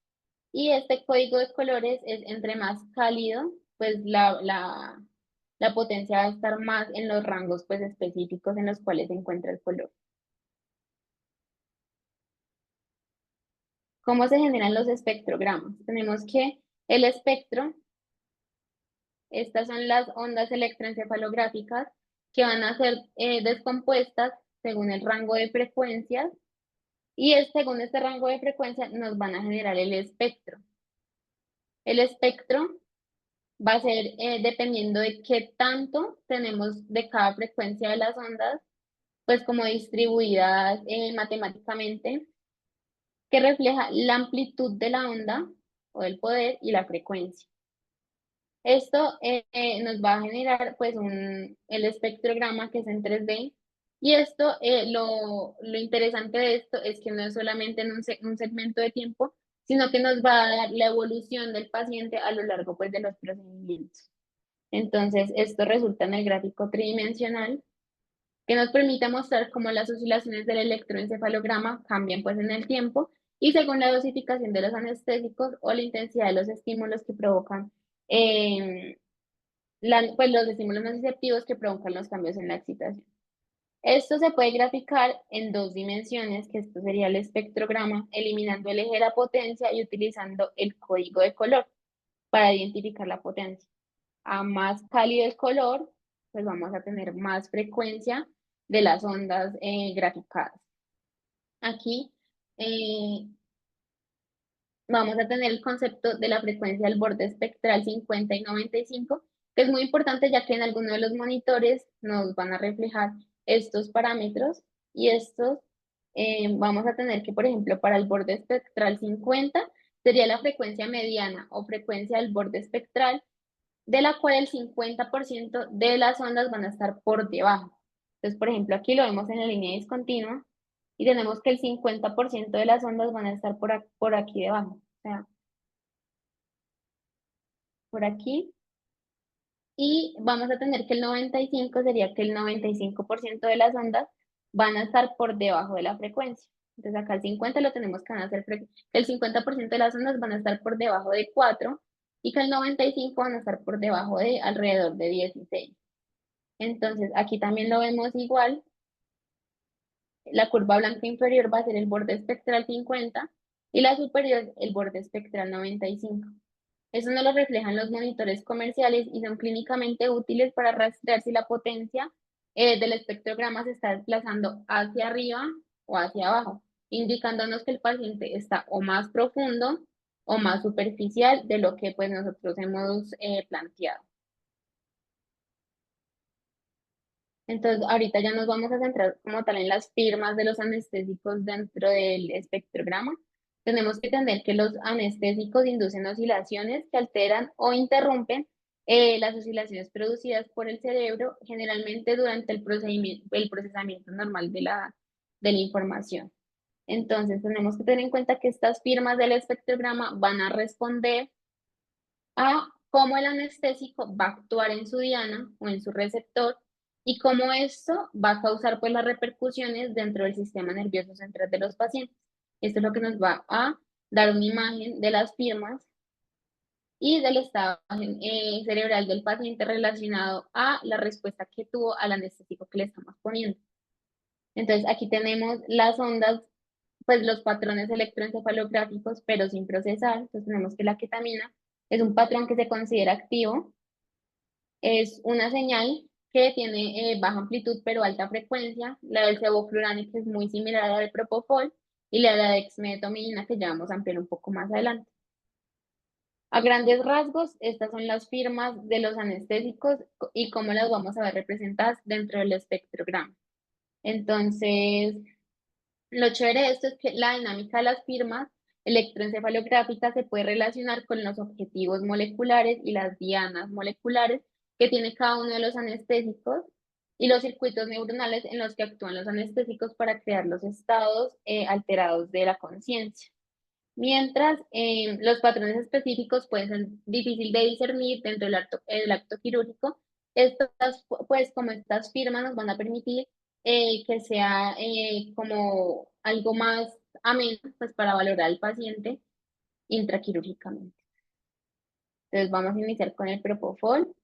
Y este código de colores es entre más cálido, pues la potencia va a estar más en los rangos pues específicos en los cuales se encuentra el color. ¿Cómo se generan los espectrogramas? Tenemos que el espectro, estas son las ondas electroencefalográficas que van a ser descompuestas según el rango de frecuencias y según este rango de frecuencia nos van a generar el espectro. El espectro va a ser dependiendo de qué tanto tenemos de cada frecuencia de las ondas, pues como distribuidas matemáticamente, que refleja la amplitud de la onda o el poder y la frecuencia. Esto nos va a generar pues el espectrograma que es en 3D y esto, lo interesante de esto es que no es solamente en un segmento de tiempo, sino que nos va a dar la evolución del paciente a lo largo pues de los procedimientos. Entonces, esto resulta en el gráfico tridimensional que nos permite mostrar cómo las oscilaciones del electroencefalograma cambian pues en el tiempo y según la dosificación de los anestésicos o la intensidad de los estímulos que provocan, pues los estímulos nociceptivos que provocan los cambios en la excitación. Esto se puede graficar en 2 dimensiones, que esto sería el espectrograma, eliminando el eje de la potencia y utilizando el código de color para identificar la potencia. A más cálido el color, pues vamos a tener más frecuencia de las ondas graficadas. Aquí vamos a tener el concepto de la frecuencia del borde espectral 50 y 95, que es muy importante ya que en alguno de los monitores nos van a reflejar estos parámetros y estos vamos a tener que, por ejemplo, para el borde espectral 50 sería la frecuencia mediana o frecuencia del borde espectral, de la cual el 50% de las ondas van a estar por debajo. Entonces, por ejemplo, aquí lo vemos en la línea discontinua y tenemos que el 50% de las ondas van a estar por aquí debajo, o sea, por aquí. Y vamos a tener que el 95 sería que el 95% de las ondas van a estar por debajo de la frecuencia. Entonces acá el 50 lo tenemos que van a hacer, el 50% de las ondas van a estar por debajo de 4 y que el 95 van a estar por debajo de alrededor de 16. Entonces aquí también lo vemos igual. La curva blanca inferior va a ser el borde espectral 50 y la superior el borde espectral 95. Eso no lo reflejan los monitores comerciales y son clínicamente útiles para rastrear si la potencia del espectrograma se está desplazando hacia arriba o hacia abajo, indicándonos que el paciente está o más profundo o más superficial de lo que pues nosotros hemos planteado. Entonces, ahorita ya nos vamos a centrar como tal en las firmas de los anestésicos dentro del espectrograma. Tenemos que entender que los anestésicos inducen oscilaciones que alteran o interrumpen las oscilaciones producidas por el cerebro, generalmente durante el procesamiento normal de la información. Entonces, tenemos que tener en cuenta que estas firmas del espectrograma van a responder a cómo el anestésico va a actuar en su diana o en su receptor y cómo esto va a causar pues las repercusiones dentro del sistema nervioso central de los pacientes. Esto es lo que nos va a dar una imagen de las firmas y del estado cerebral del paciente relacionado a la respuesta que tuvo al anestésico que le estamos poniendo. Entonces aquí tenemos las ondas, pues los patrones electroencefalográficos, pero sin procesar. Entonces tenemos que la ketamina es un patrón que se considera activo, es una señal que tiene baja amplitud pero alta frecuencia, la del sevoflurane que es muy similar a la del propofol y la de la dexmedetomidina que ya vamos a ampliar un poco más adelante. A grandes rasgos, estas son las firmas de los anestésicos y cómo las vamos a ver representadas dentro del espectrograma. Entonces, lo chévere de esto es que la dinámica de las firmas electroencefalográficas se puede relacionar con los objetivos moleculares y las dianas moleculares que tiene cada uno de los anestésicos y los circuitos neuronales en los que actúan los anestésicos para crear los estados alterados de la conciencia. Mientras los patrones específicos pueden ser difícil de discernir dentro del acto quirúrgico, estas, pues como estas firmas nos van a permitir que sea como algo más ameno pues, para valorar al paciente intraquirúrgicamente. Entonces vamos a iniciar con el propofol.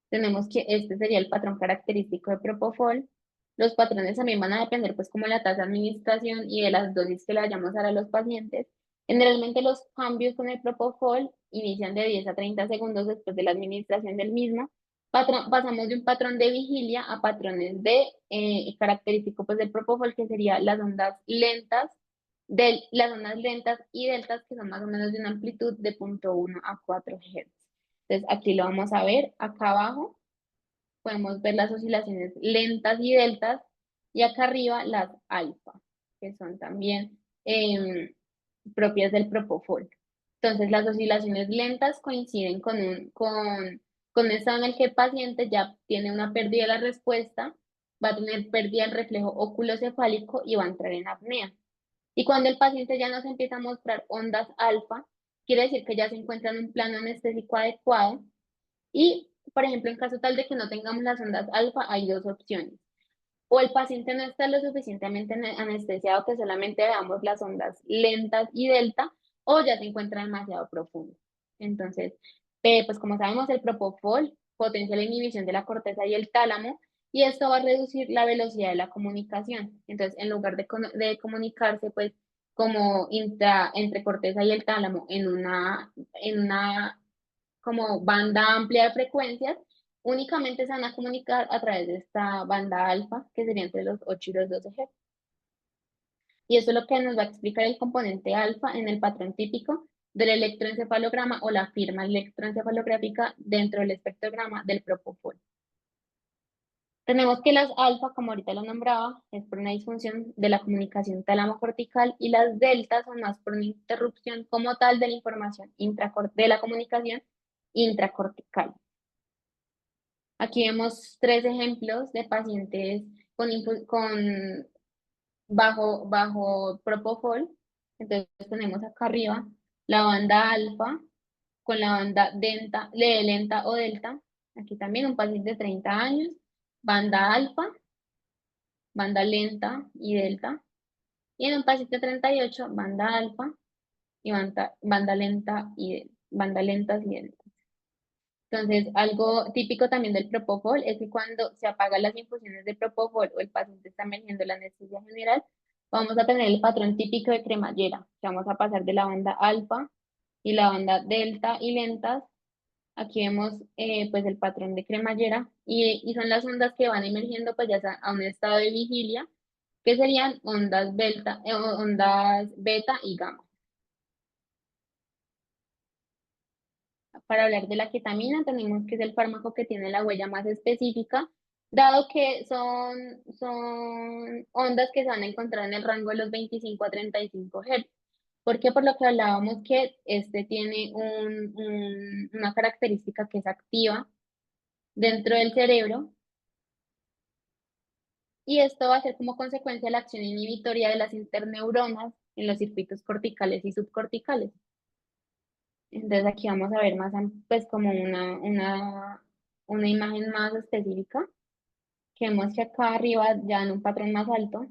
Tenemos que este sería el patrón característico de propofol. Los patrones también van a depender pues como la tasa de administración y de las dosis que le vayamos a dar a los pacientes. Generalmente los cambios con el propofol inician de 10 a 30 segundos después de la administración del mismo. Pasamos de un patrón de vigilia a patrones de característico pues del propofol que serían las ondas lentas, las ondas lentas y deltas que son más o menos de una amplitud de 0.1 a 4 Hz. Entonces aquí lo vamos a ver, acá abajo podemos ver las oscilaciones lentas y deltas y acá arriba las alfa, que son también propias del propofol. Entonces las oscilaciones lentas coinciden con un estado en el que el paciente ya tiene una pérdida de la respuesta, va a tener pérdida del reflejo oculocefálico y va a entrar en apnea. Y cuando el paciente ya nos empieza a mostrar ondas alfa, quiere decir que ya se encuentra en un plano anestésico adecuado y, por ejemplo, en caso tal de que no tengamos las ondas alfa, hay dos opciones. O el paciente no está lo suficientemente anestesiado que solamente veamos las ondas lentas y delta, o ya se encuentra demasiado profundo. Entonces, pues como sabemos, el propofol potencia la inhibición de la corteza y el tálamo, y esto va a reducir la velocidad de la comunicación. Entonces, en lugar de comunicarse, pues, como entre corteza y el tálamo en una como banda amplia de frecuencias, únicamente se van a comunicar a través de esta banda alfa, que sería entre los 8 y los 12 Hz. Y eso es lo que nos va a explicar el componente alfa en el patrón típico del electroencefalograma o la firma electroencefalográfica dentro del espectrograma del propofol. Tenemos que las alfa, como ahorita lo nombraba, es por una disfunción de la comunicación tálamo-cortical y las deltas son más por una interrupción como tal de la información de la comunicación intracortical. Aquí vemos 3 ejemplos de pacientes con bajo propofol. Entonces tenemos acá arriba la banda alfa con la banda lenta o delta. Aquí también un paciente de 30 años, banda alfa, banda lenta y delta. Y en un paciente de 38, banda alfa y banda lentas y delta. Entonces, algo típico también del propofol es que cuando se apagan las infusiones de propofol o el paciente está emergiendo la anestesia general, vamos a tener el patrón típico de cremallera, que vamos a pasar de la banda alfa y la banda delta y lentas. Aquí vemos pues el patrón de cremallera y son las ondas que van emergiendo pues ya sea a un estado de vigilia, que serían ondas beta y gamma. Para hablar de la ketamina, tenemos que es el fármaco que tiene la huella más específica, dado que son ondas que se van a encontrar en el rango de los 25 a 35 Hz. Porque por lo que hablábamos que este tiene una característica que es activa dentro del cerebro, y esto va a ser como consecuencia de la acción inhibitoria de las interneuronas en los circuitos corticales y subcorticales. Entonces aquí vamos a ver más, pues como una imagen más específica. que vemos que acá arriba ya en un patrón más alto,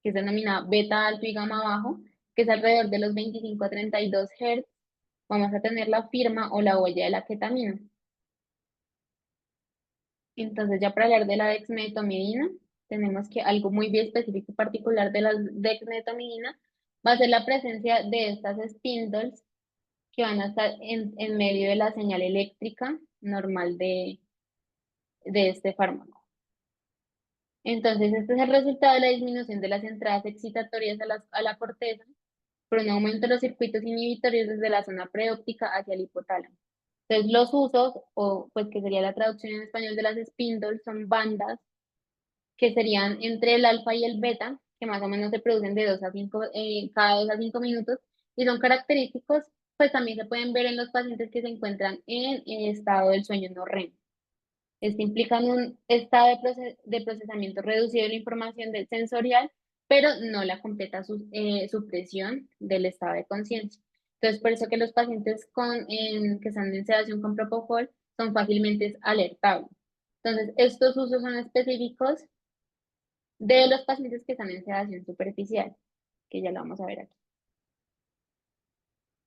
que es denominado beta alto y gamma bajo, que es alrededor de los 25 a 32 Hz, vamos a tener la firma o la huella de la ketamina. Entonces, ya para hablar de la dexmedetomidina, tenemos que algo muy bien específico y particular de la dexmedetomidina va a ser la presencia de estas spindles que van a estar en medio de la señal eléctrica normal de este fármaco. Entonces, este es el resultado de la disminución de las entradas excitatorias a la corteza por un aumento de los circuitos inhibitorios desde la zona preóptica hacia el hipotálamo. Entonces, los usos, o pues que sería la traducción en español de las spindles, son bandas que serían entre el alfa y el beta, que más o menos se producen de 2 a 5, cada 2 a 5 minutos, y son característicos, pues también se pueden ver en los pacientes que se encuentran en estado del sueño no REM. Este implica un estado de procesamiento reducido de la información sensorial, pero no la completa supresión del estado de conciencia. Entonces, por eso que los pacientes que están en sedación con propofol son fácilmente alertables. Entonces, estos usos son específicos de los pacientes que están en sedación superficial, que ya lo vamos a ver aquí.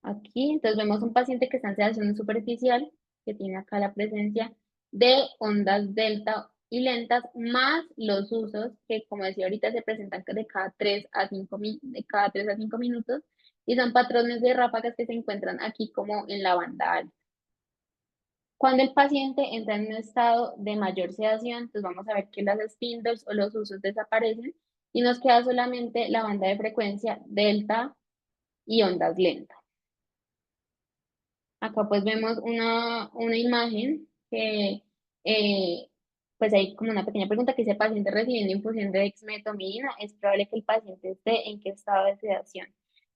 Aquí, entonces vemos un paciente que está en sedación superficial, que tiene acá la presencia de ondas delta y lentas, más los usos que, como decía ahorita, se presentan de cada 3 a 5 minutos, y son patrones de ráfagas que se encuentran aquí como en la banda alta. Cuando el paciente entra en un estado de mayor sedación, pues vamos a ver que las spindles o los usos desaparecen y nos queda solamente la banda de frecuencia delta y ondas lentas. Acá pues vemos una imagen que pues hay como una pequeña pregunta que dice: paciente recibiendo infusión de dexmedetomidina, es probable que el paciente esté en qué estado de sedación.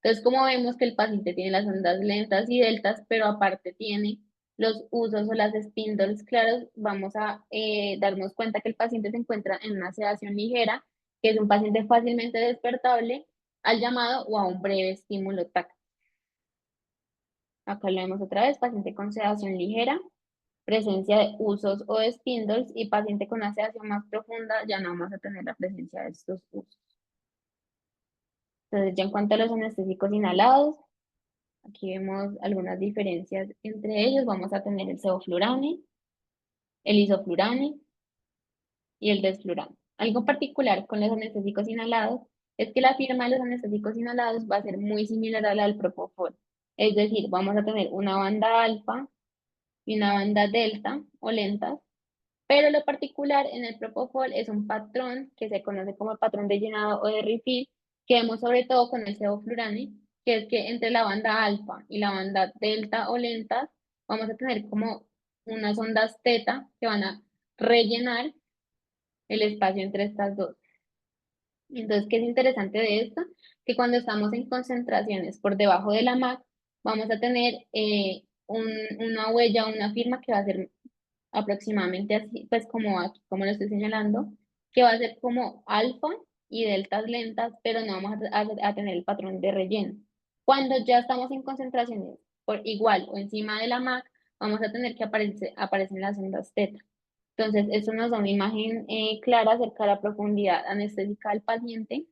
Entonces, como vemos que el paciente tiene las ondas lentas y deltas, pero aparte tiene los usos o las spindles claros, vamos a darnos cuenta que el paciente se encuentra en una sedación ligera, que es un paciente fácilmente despertable al llamado o a un breve estímulo táctil. Acá lo vemos otra vez: paciente con sedación ligera, presencia de usos o de spindles, y paciente con una sedación más profunda, ya no vamos a tener la presencia de estos usos. Entonces, ya en cuanto a los anestésicos inhalados, aquí vemos algunas diferencias entre ellos. Vamos a tener el sevoflurane, el isoflurane y el desflurane. Algo particular con los anestésicos inhalados es que la firma de los anestésicos inhalados va a ser muy similar a la del propofol. Es decir, vamos a tener una banda alfa y una banda delta o lentas, pero lo particular en el propofol es un patrón que se conoce como el patrón de llenado o de refill, que vemos sobre todo con el sevoflurane, que es que entre la banda alfa y la banda delta o lentas vamos a tener como unas ondas teta que van a rellenar el espacio entre estas dos. Entonces, ¿qué es interesante de esto? Que cuando estamos en concentraciones por debajo de la MAC, vamos a tener una huella, una firma que va a ser aproximadamente así, pues como aquí, como lo estoy señalando, que va a ser como alfa y deltas lentas, pero no vamos a tener el patrón de relleno. Cuando ya estamos en concentraciones por igual o encima de la MAC, vamos a tener que aparecen las ondas teta. Entonces, eso nos da una imagen clara acerca de la profundidad anestésica del paciente.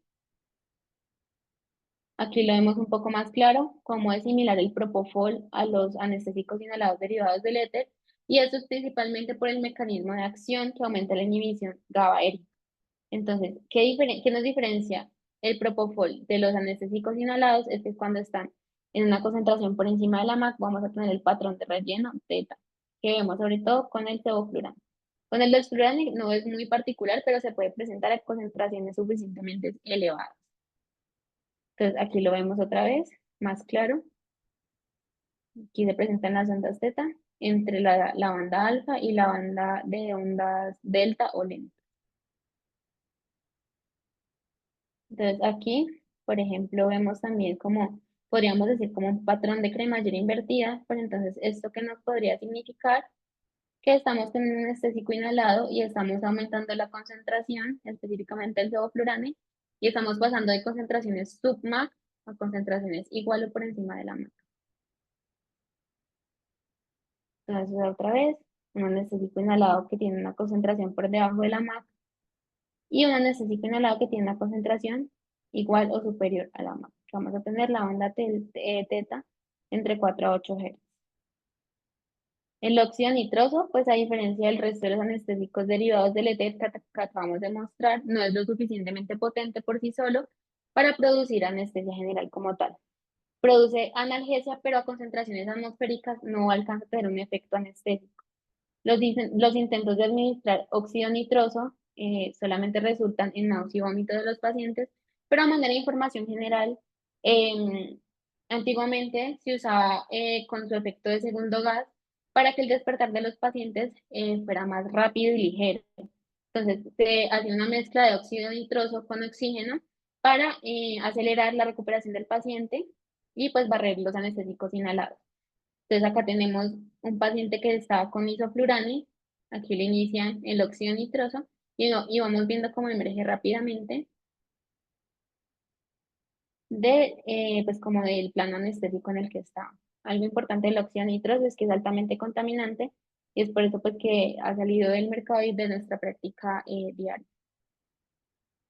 Aquí lo vemos un poco más claro, cómo es similar el propofol a los anestésicos inhalados derivados del éter, y eso es principalmente por el mecanismo de acción que aumenta la inhibición GABAérgica. Entonces, ¿qué nos diferencia el propofol de los anestésicos inhalados? Es que cuando están en una concentración por encima de la MAC, vamos a tener el patrón de relleno teta, que vemos sobre todo con el sevoflurane. Con el desflurane no es muy particular, pero se puede presentar a concentraciones suficientemente elevadas. Entonces, aquí lo vemos otra vez, más claro. Aquí se presentan las ondas teta entre la banda alfa y la banda de ondas delta o lenta. Entonces, aquí, por ejemplo, vemos también como, podríamos decir, como un patrón de cremallera invertida. Pues entonces, ¿esto qué nos podría significar? Que estamos teniendo un anestésico inhalado y estamos aumentando la concentración, específicamente el sevoflurane, y estamos pasando de concentraciones submax a concentraciones igual o por encima de la MAC. Entonces, otra vez, un anestésico inhalado que tiene una concentración por debajo de la MAC y un anestésico inhalado que tiene una concentración igual o superior a la MAC. Vamos a tener la banda teta entre 4 a 8 Hz. El óxido nitroso, pues a diferencia del resto de los anestésicos derivados del ET que acabamos de mostrar, no es lo suficientemente potente por sí solo para producir anestesia general como tal. Produce analgesia, pero a concentraciones atmosféricas no alcanza a tener un efecto anestésico. Los intentos de administrar óxido nitroso solamente resultan en náusea y vómito de los pacientes, pero a manera de información general, em, antiguamente se usaba con su efecto de segundo gas para que el despertar de los pacientes fuera más rápido y ligero. Entonces, se hacía una mezcla de óxido nitroso con oxígeno para acelerar la recuperación del paciente y pues barrer los anestésicos inhalados. Entonces acá tenemos un paciente que estaba con isoflurane, aquí le inician el óxido nitroso y vamos viendo cómo emerge rápidamente pues como del plano anestésico en el que está. Algo importante del óxido nitroso es que es altamente contaminante y es por eso pues que ha salido del mercado y de nuestra práctica diaria.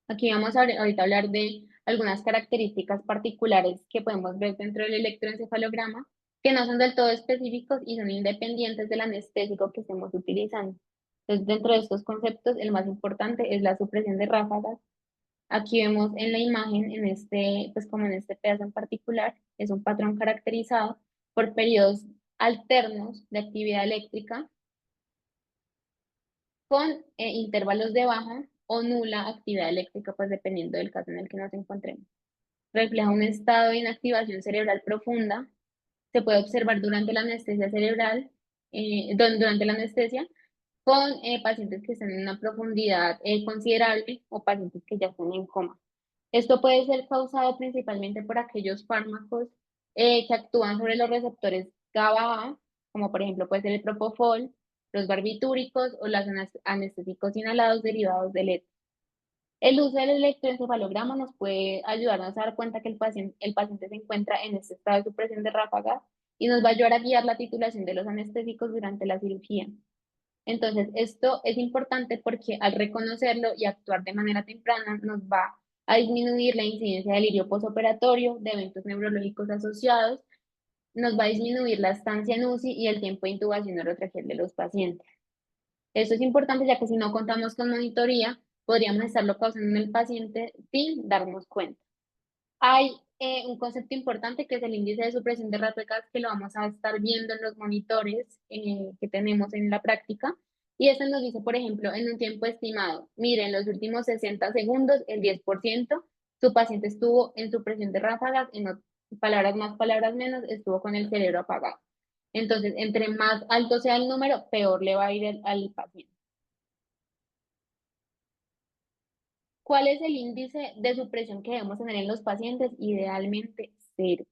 Aquí vamos a ahorita hablar de algunas características particulares que podemos ver dentro del electroencefalograma, que no son del todo específicos y son independientes del anestésico que estemos utilizando. Entonces, dentro de estos conceptos, el más importante es la supresión de ráfagas. Aquí vemos en la imagen, pues como en este pedazo en particular, es un patrón caracterizado por periodos alternos de actividad eléctrica con intervalos de baja o nula actividad eléctrica, pues dependiendo del caso en el que nos encontremos. Refleja un estado de inactivación cerebral profunda. Se puede observar durante la anestesia cerebral, durante la anestesia, con pacientes que están en una profundidad considerable o pacientes que ya están en coma. Esto puede ser causado principalmente por aquellos fármacos que actúan sobre los receptores GABA-A, como por ejemplo puede ser el propofol, los barbitúricos o los anestésicos inhalados derivados del ETA. El uso del electroencefalograma nos puede ayudarnos a dar cuenta que el paciente se encuentra en este estado de supresión de ráfagas y nos va a ayudar a guiar la titulación de los anestésicos durante la cirugía. Entonces, esto es importante porque al reconocerlo y actuar de manera temprana nos va a disminuir la incidencia del delirio posoperatorio, de eventos neurológicos asociados, nos va a disminuir la estancia en UCI y el tiempo de intubación orotraqueal de los pacientes. Esto es importante ya que si no contamos con monitoría, podríamos estarlo causando en el paciente sin darnos cuenta. Hay un concepto importante que es el índice de supresión de ráfagas que lo vamos a estar viendo en los monitores que tenemos en la práctica. Y este nos dice, por ejemplo, en un tiempo estimado, mire, en los últimos 60 segundos, el 10%, su paciente estuvo en supresión de ráfagas, en palabras más, palabras menos, estuvo con el cerebro apagado. Entonces, entre más alto sea el número, peor le va a ir al paciente. ¿Cuál es el índice de supresión que debemos tener en los pacientes? Idealmente 0.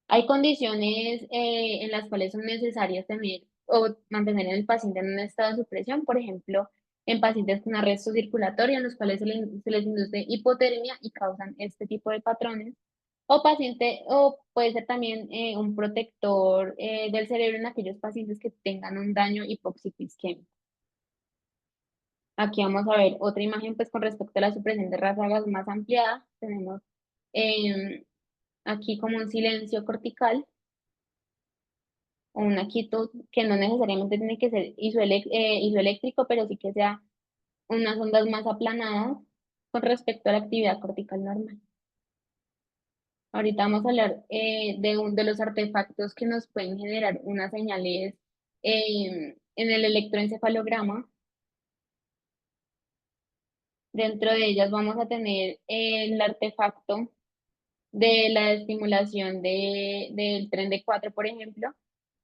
Hay condiciones en las cuales son necesarias tener o mantener el paciente en un estado de supresión, por ejemplo, en pacientes con arresto circulatorio, en los cuales se les induce hipotermia y causan este tipo de patrones, o puede ser también un protector del cerebro en aquellos pacientes que tengan un daño hipóxico isquémico. Aquí vamos a ver otra imagen pues con respecto a la supresión de ráfagas más ampliada. Tenemos aquí como un silencio cortical o una quietud que no necesariamente tiene que ser isoeléctrico, pero sí que sea unas ondas más aplanadas con respecto a la actividad cortical normal. Ahorita vamos a hablar de los artefactos que nos pueden generar unas señales en el electroencefalograma. Dentro de ellas vamos a tener el artefacto de la estimulación del tren de 4, por ejemplo,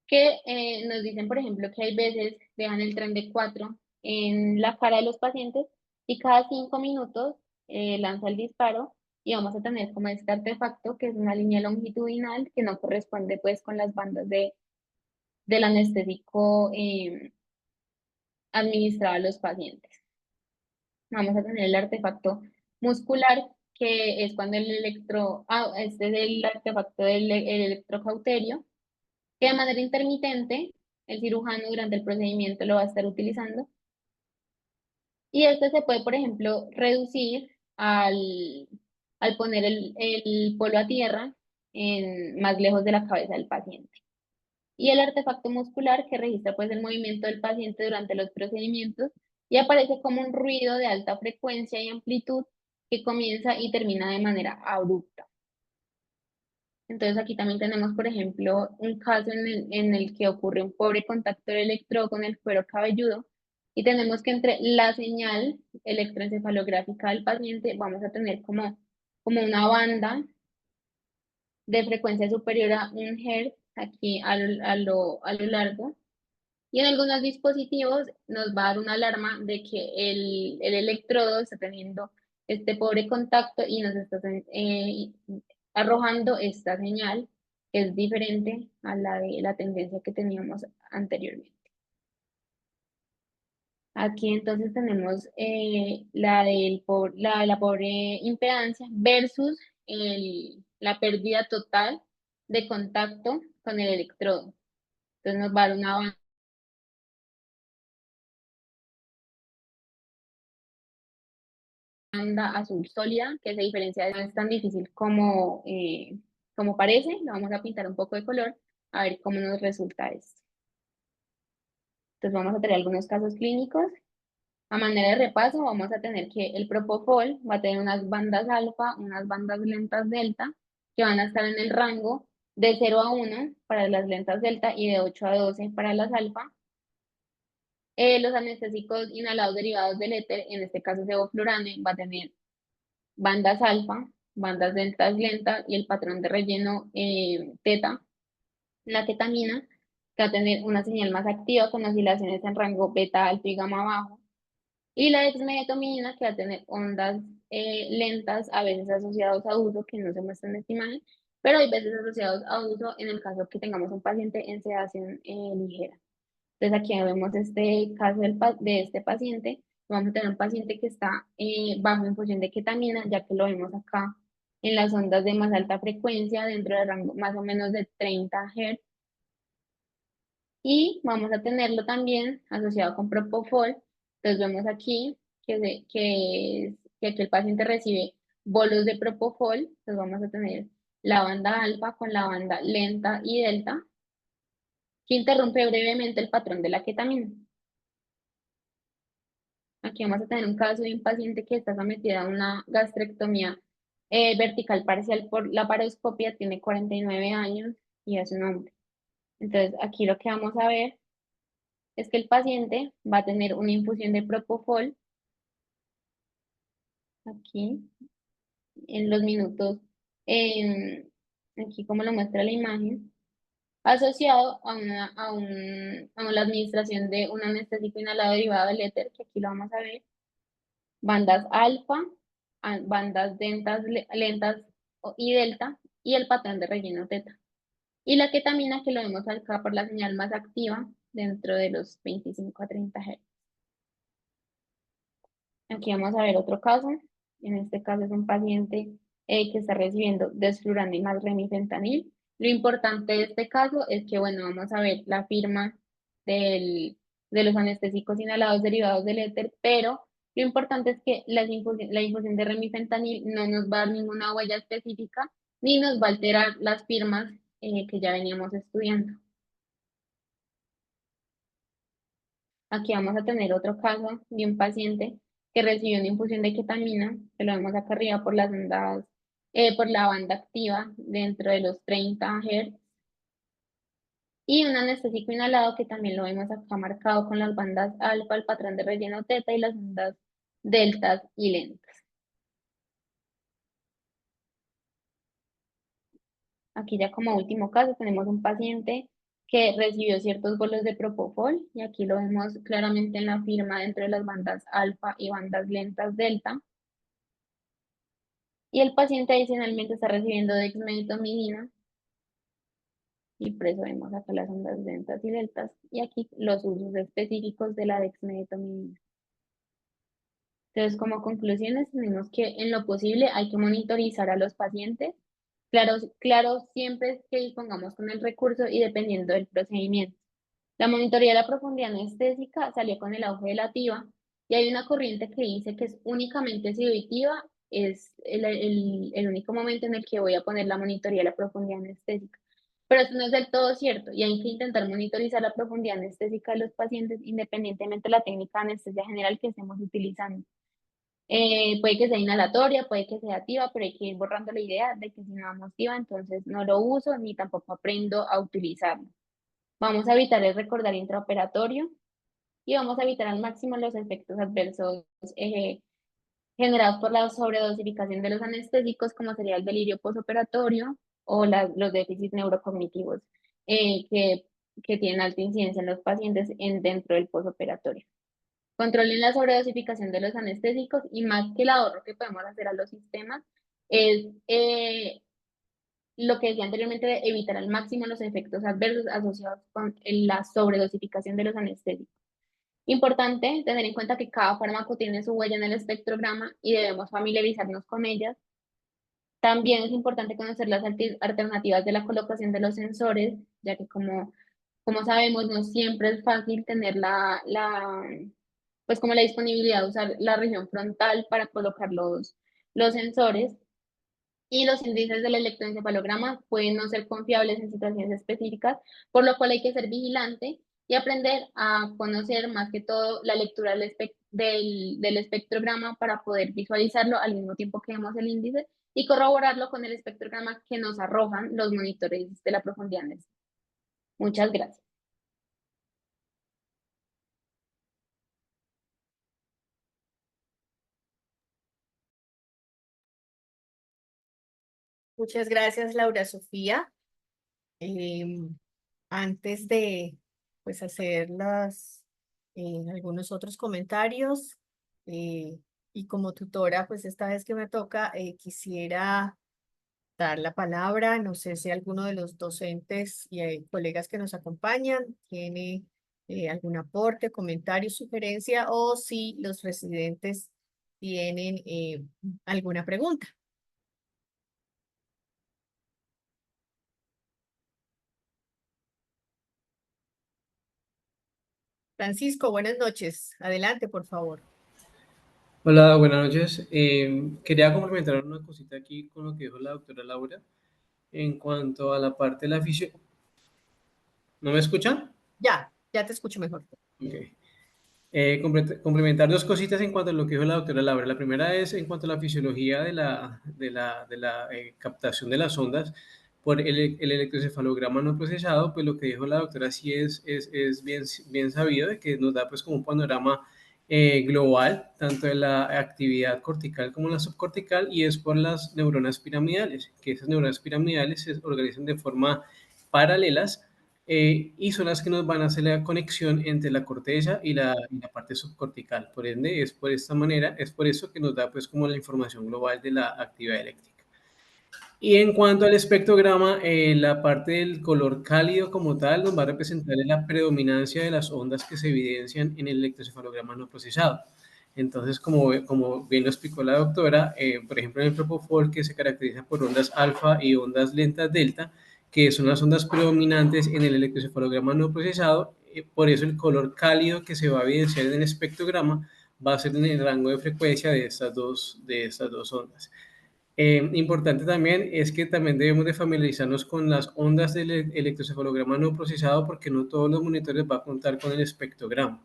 que nos dicen, por ejemplo, que hay veces dejan el tren de 4 en la cara de los pacientes y cada 5 minutos lanza el disparo y vamos a tener como este artefacto que es una línea longitudinal que no corresponde pues con las bandas del anestésico administrado a los pacientes. Vamos a tener el artefacto muscular, que es cuando este es el artefacto del el electrocauterio, que de manera intermitente el cirujano durante el procedimiento lo va a estar utilizando. Y este se puede, por ejemplo, reducir al poner el polo a tierra más lejos de la cabeza del paciente. Y el artefacto muscular que registra pues el movimiento del paciente durante los procedimientos y aparece como un ruido de alta frecuencia y amplitud que comienza y termina de manera abrupta. Entonces aquí también tenemos, por ejemplo, un caso en el que ocurre un pobre contacto del electrodo con el cuero cabelludo y tenemos que entre la señal electroencefalográfica del paciente vamos a tener como una banda de frecuencia superior a 1 Hz aquí a lo largo. Y en algunos dispositivos nos va a dar una alarma de que el electrodo está teniendo este pobre contacto y nos está arrojando esta señal que es diferente a la de la tendencia que teníamos anteriormente. Aquí entonces tenemos la pobre impedancia versus la pérdida total de contacto con el electrodo. Entonces nos va a dar una banda azul sólida que se diferencia, no es tan difícil como parece. Lo vamos a pintar un poco de color a ver cómo nos resulta esto. Entonces vamos a tener algunos casos clínicos. A manera de repaso, vamos a tener que el propofol va a tener unas bandas alfa, unas bandas lentas delta, que van a estar en el rango de 0 a 1 para las lentas delta y de 8 a 12 para las alfa. Los anestésicos inhalados derivados del éter, en este caso sevoflurane, va a tener bandas alfa, bandas deltas lentas y el patrón de relleno teta. La ketamina, que va a tener una señal más activa con oscilaciones en rango beta alto y gamma bajo. Y la dexmedetomidina, que va a tener ondas lentas, a veces asociados a uso, que no se muestran en esta imagen, pero hay veces asociados a uso en el caso que tengamos un paciente en sedación ligera. Entonces aquí vemos este caso de este paciente. Vamos a tener un paciente que está bajo infusión de ketamina, ya que lo vemos acá en las ondas de más alta frecuencia, dentro del rango más o menos de 30 Hz. Y vamos a tenerlo también asociado con propofol. Entonces vemos aquí que aquí el paciente recibe bolos de propofol. Entonces vamos a tener la banda alfa con la banda lenta y delta, que interrumpe brevemente el patrón de la ketamina. Aquí vamos a tener un caso de un paciente que está sometida a una gastrectomía vertical parcial por laparoscopia, tiene 49 años y es un hombre. Entonces, aquí lo que vamos a ver es que el paciente va a tener una infusión de propofol, aquí, en los minutos, aquí como lo muestra la imagen, asociado a la administración de un anestésico inhalado derivado del éter, que aquí lo vamos a ver, bandas alfa, bandas lentas y delta, y el patrón de relleno teta. Y la ketamina, que lo vemos acá por la señal más activa, dentro de los 25 a 30 Hz. Aquí vamos a ver otro caso. En este caso es un paciente que está recibiendo desflurane más remifentanil. Lo importante de este caso es que, bueno, vamos a ver la firma de los anestésicos inhalados derivados del éter, pero lo importante es que la infusión de remifentanil no nos va a dar ninguna huella específica ni nos va a alterar las firmas que ya veníamos estudiando. Aquí vamos a tener otro caso de un paciente que recibió una infusión de ketamina, que lo vemos acá arriba por las ondas, por la banda activa dentro de los 30 Hz. Y un anestésico inhalado que también lo vemos acá marcado con las bandas alfa, el patrón de relleno teta y las ondas deltas y lentas. Aquí ya como último caso tenemos un paciente que recibió ciertos bolos de propofol y aquí lo vemos claramente en la firma dentro de las bandas alfa y bandas lentas delta. Y el paciente adicionalmente está recibiendo dexmedetomidina y por eso vemos acá las ondas lentas y deltas y aquí los usos específicos de la dexmedetomidina. Entonces, como conclusiones, tenemos que en lo posible hay que monitorizar a los pacientes. Claro, claro, siempre que dispongamos con el recurso y dependiendo del procedimiento. La monitoría de la profundidad anestésica salió con el auge de la TIVA y hay una corriente que dice que es únicamente si doy TIVA, es el único momento en el que voy a poner la monitoría de la profundidad anestésica. Pero eso no es del todo cierto y hay que intentar monitorizar la profundidad anestésica de los pacientes independientemente de la técnica de anestesia general que estemos utilizando. Puede que sea inhalatoria, puede que sea activa, pero hay que ir borrando la idea de que si no damos activa, entonces no lo uso ni tampoco aprendo a utilizarlo. Vamos a evitar el recordar intraoperatorio y vamos a evitar al máximo los efectos adversos eh, generados por la sobredosificación de los anestésicos, como sería el delirio posoperatorio o los déficits neurocognitivos eh, que, que tienen alta incidencia en los pacientes dentro del posoperatorio. Controlen la sobredosificación de los anestésicos y más que el ahorro que podemos hacer a los sistemas, es lo que decía anteriormente de evitar al máximo los efectos adversos asociados con la sobredosificación de los anestésicos. Importante tener en cuenta que cada fármaco tiene su huella en el espectrograma y debemos familiarizarnos con ellas. También es importante conocer las alternativas de la colocación de los sensores, ya que como sabemos, no siempre es fácil tener pues como la disponibilidad de usar la región frontal para colocar los sensores. Y los índices del electroencefalograma pueden no ser confiables en situaciones específicas, por lo cual hay que ser vigilante y aprender a conocer más que todo la lectura del espectrograma para poder visualizarlo al mismo tiempo que vemos el índice y corroborarlo con el espectrograma que nos arrojan los monitores de la profundidad. Muchas gracias. Muchas gracias, Laura Sofía. Em, Antes de pues hacer algunos otros comentarios eh, y como tutora, pues esta vez que me toca, quisiera dar la palabra. No sé si alguno de los docentes y colegas que nos acompañan tiene algún aporte, comentario, sugerencia o si los residentes tienen alguna pregunta. Francisco, buenas noches. Adelante, por favor. Hola, buenas noches. Quería complementar una cosita aquí con lo que dijo la doctora Laura en cuanto a la parte de la fisiología. ¿No me escuchan? Ya te escucho mejor. Ok. Complementar dos cositas en cuanto a lo que dijo la doctora Laura. La primera es en cuanto a la fisiología de la captación de las ondas por el electroencefalograma no procesado, pues lo que dijo la doctora sí es bien sabido de que nos da pues como un panorama global, tanto de la actividad cortical como la subcortical, y es por las neuronas piramidales, que esas neuronas piramidales se organizan de forma paralelas y son las que nos van a hacer la conexión entre la corteza y la parte subcortical. Por ende, es por esta manera, es por eso que nos da pues como la información global de la actividad eléctrica. Y en cuanto al espectrograma, la parte del color cálido como tal nos va a representar la predominancia de las ondas que se evidencian en el electroencefalograma no procesado. Entonces, como bien lo explicó la doctora, por ejemplo, en el Propofol, que se caracteriza por ondas alfa y ondas lentas delta, que son las ondas predominantes en el electroencefalograma no procesado, por eso el color cálido que se va a evidenciar en el espectrograma va a ser en el rango de frecuencia de estas dos ondas. Importante también es que también debemos de familiarizarnos con las ondas del electroencefalograma no procesado porque no todos los monitores van a contar con el espectrograma.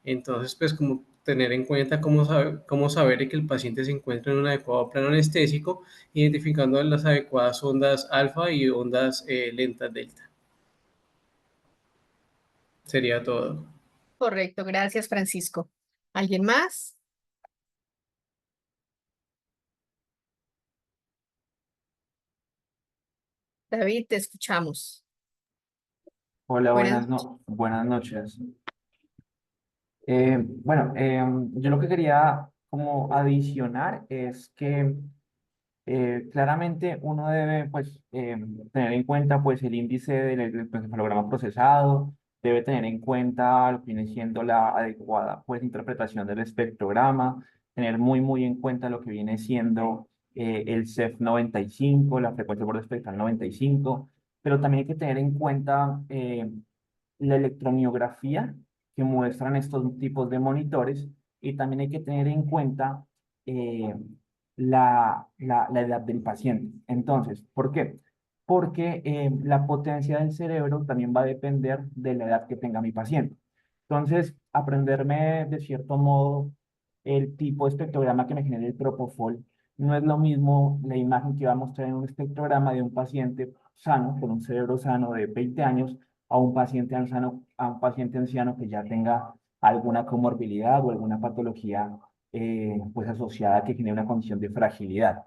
Entonces, pues como tener en cuenta cómo saber que el paciente se encuentra en un adecuado plano anestésico, identificando las adecuadas ondas alfa y ondas lentas delta. Sería todo. Correcto, gracias, Francisco. ¿Alguien más? David, te escuchamos. Hola, Buenas buenas noches. Bueno, yo lo que quería como adicionar es que claramente uno debe pues tener en cuenta pues el índice del encefalograma procesado, debe tener en cuenta lo que viene siendo la adecuada pues interpretación del espectrograma, tener muy en cuenta lo que viene siendo el CEF 95, la frecuencia de borde espectral 95, pero también hay que tener en cuenta la electromiografía que muestran estos tipos de monitores, y también hay que tener en cuenta eh, la edad del paciente. Entonces, ¿por qué? Porque la potencia del cerebro también va a depender de la edad que tenga mi paciente. Entonces, aprenderme de cierto modo el tipo de espectrograma que me genere el Propofol no es lo mismo la imagen que va a mostrar en un espectrograma de un paciente sano, con un cerebro sano de 20 años, a un paciente anciano que ya tenga alguna comorbilidad o alguna patología pues asociada que genere una condición de fragilidad.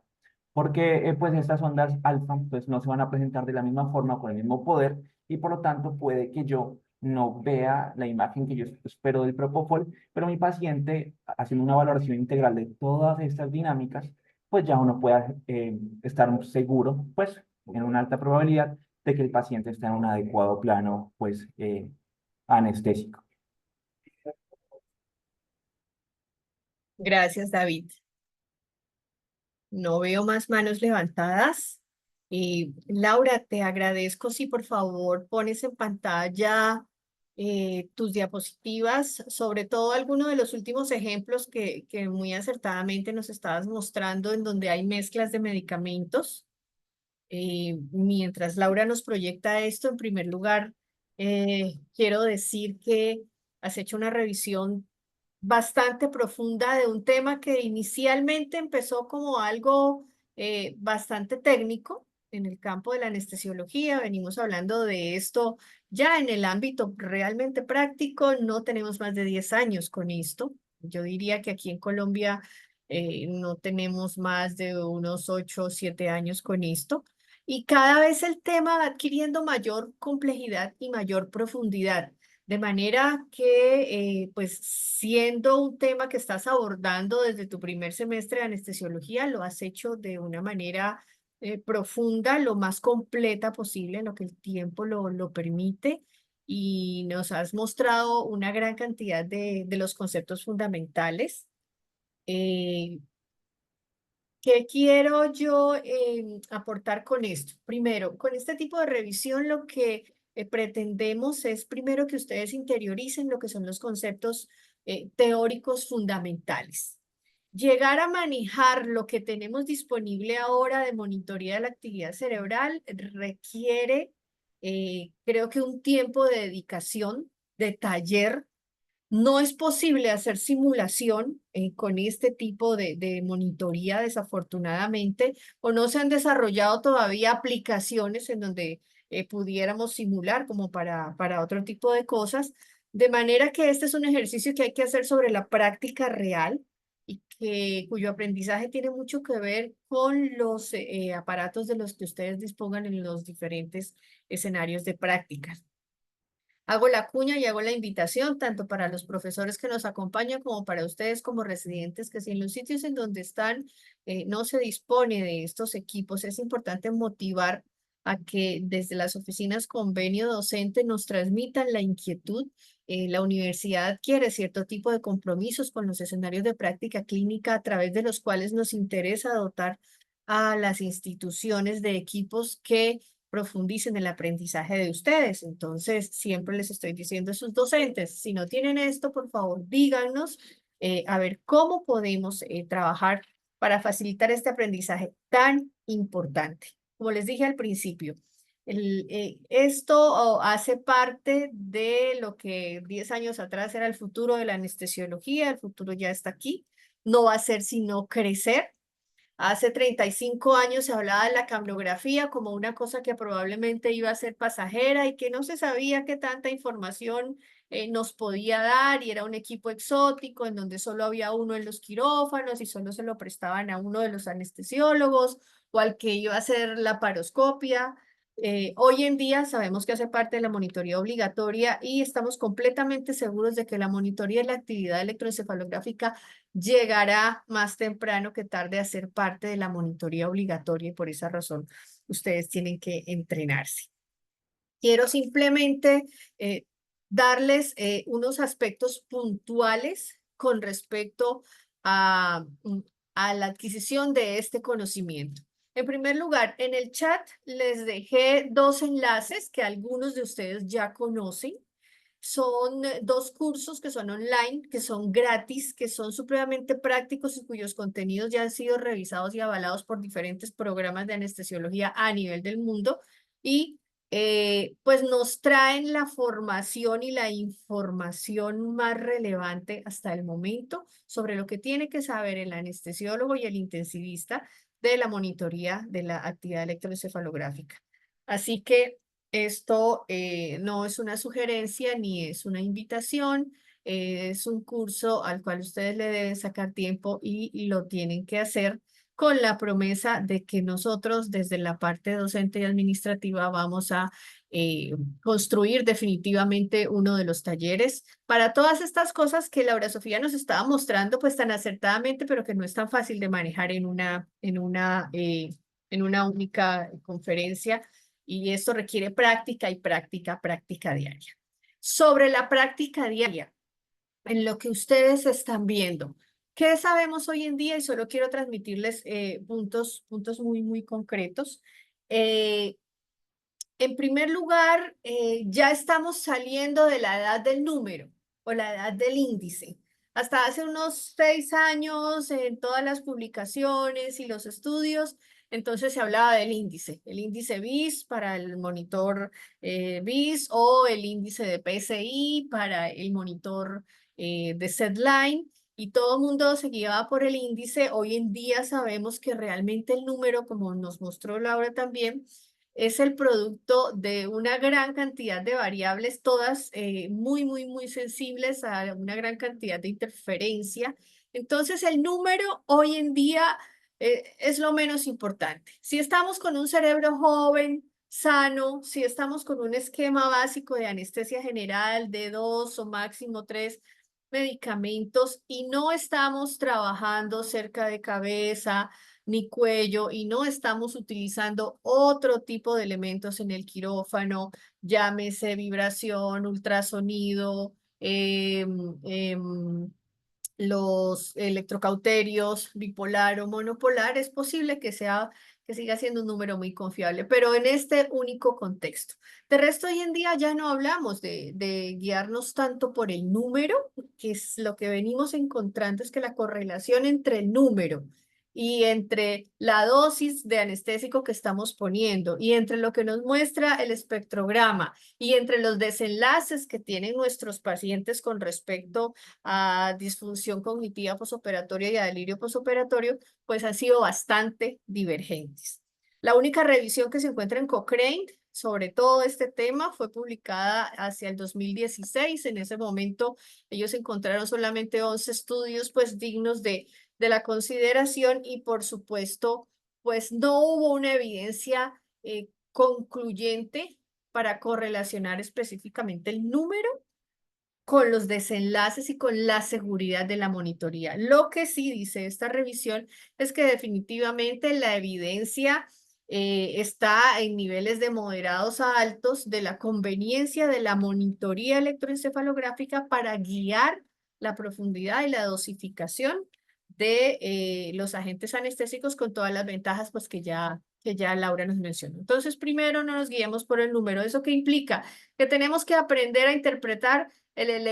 Porque pues estas ondas alfa pues no se van a presentar de la misma forma, con el mismo poder, y por lo tanto puede que yo no vea la imagen que yo espero del Propofol, pero mi paciente, haciendo una valoración integral de todas estas dinámicas, pues ya uno pueda estar seguro, pues en una alta probabilidad de que el paciente está en un adecuado plano, pues anestésico. Gracias, David. No veo más manos levantadas. Laura, te agradezco si por favor pones en pantalla tus diapositivas, sobre todo alguno de los últimos ejemplos que muy acertadamente nos estabas mostrando en donde hay mezclas de medicamentos. Mientras Laura nos proyecta esto, en primer lugar, quiero decir que has hecho una revisión bastante profunda de un tema que inicialmente empezó como algo bastante técnico en el campo de la anestesiología. Venimos hablando de esto ya en el ámbito realmente práctico. No tenemos más de 10 años con esto. Yo diría que aquí en Colombia no tenemos más de unos 8 o 7 años con esto. Y cada vez el tema va adquiriendo mayor complejidad y mayor profundidad. De manera que, pues, siendo un tema que estás abordando desde tu primer semestre de anestesiología, lo has hecho de una manera profunda, lo más completa posible, en lo que el tiempo lo permite, y nos has mostrado una gran cantidad de los conceptos fundamentales. Eh, ¿Qué quiero yo aportar con esto? Primero, con este tipo de revisión lo que pretendemos es primero que ustedes interioricen lo que son los conceptos teóricos fundamentales. Llegar a manejar lo que tenemos disponible ahora de monitoría de la actividad cerebral requiere, creo que un tiempo de dedicación, de taller. No es posible hacer simulación con este tipo de monitoría, desafortunadamente, o no se han desarrollado todavía aplicaciones en donde pudiéramos simular como para otro tipo de cosas, de manera que este es un ejercicio que hay que hacer sobre la práctica real y cuyo aprendizaje tiene mucho que ver con los aparatos de los que ustedes dispongan en los diferentes escenarios de práctica. Hago la cuña y hago la invitación tanto para los profesores que nos acompañan como para ustedes como residentes, que si en los sitios en donde están no se dispone de estos equipos, es importante motivar a que desde las oficinas convenio docente nos transmitan la inquietud. La universidad adquiere cierto tipo de compromisos con los escenarios de práctica clínica a través de los cuales nos interesa dotar a las instituciones de equipos que profundicen el aprendizaje de ustedes. Entonces, siempre les estoy diciendo a sus docentes, si no tienen esto, por favor, díganos a ver cómo podemos trabajar para facilitar este aprendizaje tan importante. Como les dije al principio, esto hace parte de lo que 10 años atrás era el futuro de la anestesiología. El futuro ya está aquí. No va a ser sino crecer. Hace 35 años se hablaba de la cambiografía como una cosa que probablemente iba a ser pasajera y que no se sabía qué tanta información nos podía dar, y era un equipo exótico en donde solo había uno en los quirófanos y solo se lo prestaban a uno de los anestesiólogos o al que iba a hacer la paroscopia. Hoy en día sabemos que hace parte de la monitoría obligatoria y estamos completamente seguros de que la monitoría de la actividad electroencefalográfica llegará más temprano que tarde a ser parte de la monitoría obligatoria, y por esa razón ustedes tienen que entrenarse. Quiero simplemente darles unos aspectos puntuales con respecto a la adquisición de este conocimiento. En primer lugar, en el chat les dejé dos enlaces que algunos de ustedes ya conocen. Son dos cursos que son online, que son gratis, que son supremamente prácticos y cuyos contenidos ya han sido revisados y avalados por diferentes programas de anestesiología a nivel del mundo. Y pues nos traen la formación y la información más relevante hasta el momento sobre lo que tiene que saber el anestesiólogo y el intensivista de la monitoría de la actividad electroencefalográfica. Así que esto no es una sugerencia ni es una invitación, es un curso al cual ustedes le deben sacar tiempo y lo tienen que hacer con la promesa de que nosotros desde la parte docente y administrativa vamos a construir definitivamente uno de los talleres para todas estas cosas que Laura Sofía nos estaba mostrando pues tan acertadamente, pero que no es tan fácil de manejar en una única conferencia. Y esto requiere práctica y práctica, práctica diaria. Sobre la práctica diaria, en lo que ustedes están viendo, ¿qué sabemos hoy en día? Y solo quiero transmitirles puntos muy, muy concretos. En primer lugar, ya estamos saliendo de la edad del número o la edad del índice. Hasta hace unos 6 años, en todas las publicaciones y los estudios, entonces se hablaba del índice, el índice BIS para el monitor BIS o el índice de PSI para el monitor de SedLine, y todo el mundo se guiaba por el índice. Hoy en día sabemos que realmente el número, como nos mostró Laura también, es el producto de una gran cantidad de variables, todas muy sensibles a una gran cantidad de interferencia. Entonces, el número hoy en día es lo menos importante. Si estamos con un cerebro joven, sano, si estamos con un esquema básico de anestesia general de 2 o máximo 3 medicamentos y no estamos trabajando cerca de cabeza ni cuello y no estamos utilizando otro tipo de elementos en el quirófano, llámese vibración, ultrasonido, los electrocauterios bipolar o monopolar, es posible que siga siendo un número muy confiable, pero en este único contexto. De resto, hoy en día ya no hablamos de guiarnos tanto por el número, que es lo que venimos encontrando, es que la correlación entre el número y entre la dosis de anestésico que estamos poniendo y entre lo que nos muestra el espectrograma y entre los desenlaces que tienen nuestros pacientes con respecto a disfunción cognitiva posoperatoria y a delirio posoperatorio, pues han sido bastante divergentes. La única revisión que se encuentra en Cochrane sobre todo este tema fue publicada hacia el 2016. En ese momento ellos encontraron solamente 11 estudios pues dignos de la consideración y por supuesto pues no hubo una evidencia concluyente para correlacionar específicamente el número con los desenlaces y con la seguridad de la monitoría. Lo que sí dice esta revisión es que definitivamente la evidencia está en niveles de moderados a altos de la conveniencia de la monitoría electroencefalográfica para guiar la profundidad y la dosificación de los agentes anestésicos con todas las ventajas pues, que ya Laura nos mencionó. Entonces, primero no nos guiemos por el número. ¿Eso qué implica? Que tenemos que aprender a interpretar el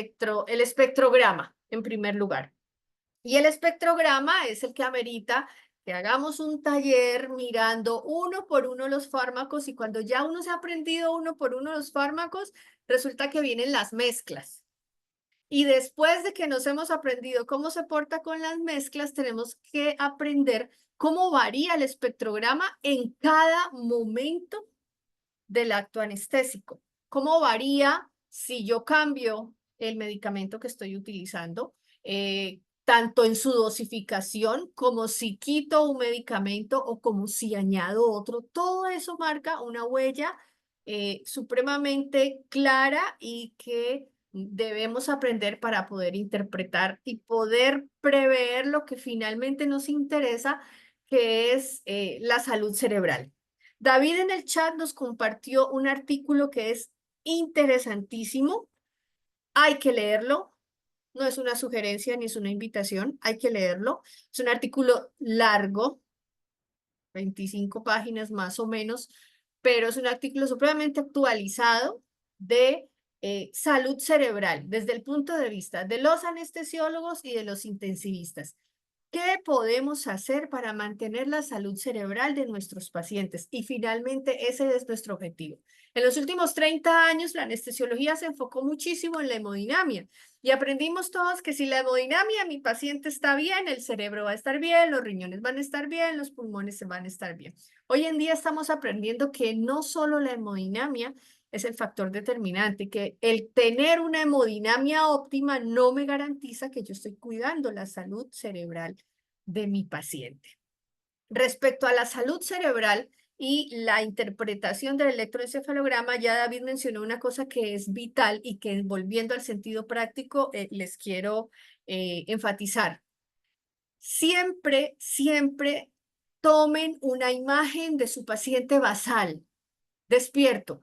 espectrograma, en primer lugar. Y el espectrograma es el que amerita que hagamos un taller mirando uno por uno los fármacos, y cuando ya uno se ha aprendido uno por uno los fármacos, resulta que vienen las mezclas. Y después de que nos hemos aprendido cómo se porta con las mezclas, tenemos que aprender cómo varía el espectrograma en cada momento del acto anestésico. Cómo varía si yo cambio el medicamento que estoy utilizando, tanto en su dosificación como si quito un medicamento o como si añado otro. Todo eso marca una huella supremamente clara y que debemos aprender para poder interpretar y poder prever lo que finalmente nos interesa, que es la salud cerebral. David en el chat nos compartió un artículo que es interesantísimo. Hay que leerlo. No es una sugerencia ni es una invitación. Hay que leerlo. Es un artículo largo, 25 páginas más o menos, pero es un artículo supremamente actualizado de salud cerebral desde el punto de vista de los anestesiólogos y de los intensivistas. ¿Qué podemos hacer para mantener la salud cerebral de nuestros pacientes? Y finalmente, ese es nuestro objetivo. En los últimos 30 años, la anestesiología se enfocó muchísimo en la hemodinamia y aprendimos todos que si la hemodinamia de mi paciente está bien, el cerebro va a estar bien, los riñones van a estar bien, los pulmones van a estar bien. Hoy en día estamos aprendiendo que no solo la hemodinamia es el factor determinante, que el tener una hemodinamia óptima no me garantiza que yo estoy cuidando la salud cerebral de mi paciente. Respecto a la salud cerebral y la interpretación del electroencefalograma, ya David mencionó una cosa que es vital y que, volviendo al sentido práctico, les quiero enfatizar. Siempre, siempre tomen una imagen de su paciente basal, despierto.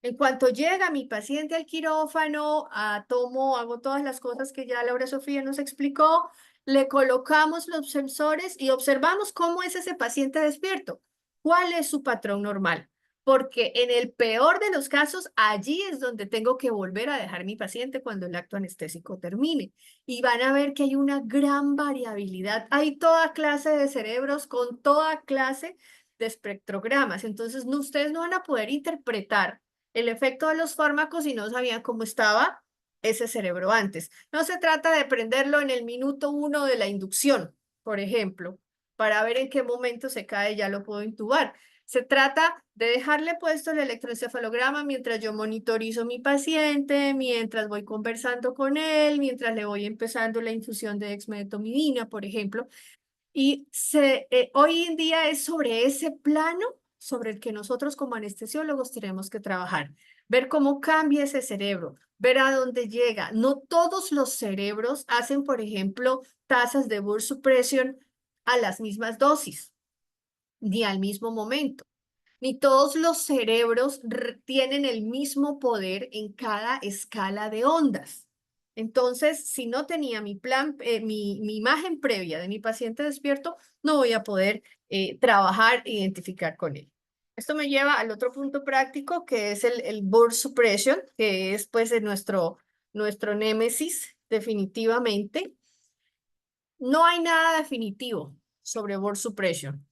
En cuanto llega mi paciente al quirófano, hago todas las cosas que ya Laura Sofía nos explicó, le colocamos los sensores y observamos cómo es ese paciente despierto, cuál es su patrón normal, porque en el peor de los casos, allí es donde tengo que volver a dejar mi paciente cuando el acto anestésico termine. Y van a ver que hay una gran variabilidad. Hay toda clase de cerebros con toda clase de espectrogramas. Entonces, ustedes no van a poder interpretar el efecto de los fármacos y no sabían cómo estaba ese cerebro antes. No se trata de prenderlo en el minuto 1 de la inducción, por ejemplo, para ver en qué momento se cae, ya lo puedo intubar. Se trata de dejarle puesto el electroencefalograma mientras yo monitorizo a mi paciente, mientras voy conversando con él, mientras le voy empezando la infusión de dexmedetomidina, por ejemplo. Y hoy en día es sobre ese plano sobre el que nosotros como anestesiólogos tenemos que trabajar, ver cómo cambia ese cerebro, ver a dónde llega. No todos los cerebros hacen, por ejemplo, tasas de burst suppression a las mismas dosis, ni al mismo momento. Ni todos los cerebros tienen el mismo poder en cada escala de ondas. Entonces, si no tenía mi plan, mi imagen previa de mi paciente despierto, no voy a poder trabajar e identificar con él. Esto me lleva al otro punto práctico, que es el burst suppression, que es pues nuestro némesis, definitivamente. No hay nada definitivo sobre burst suppression.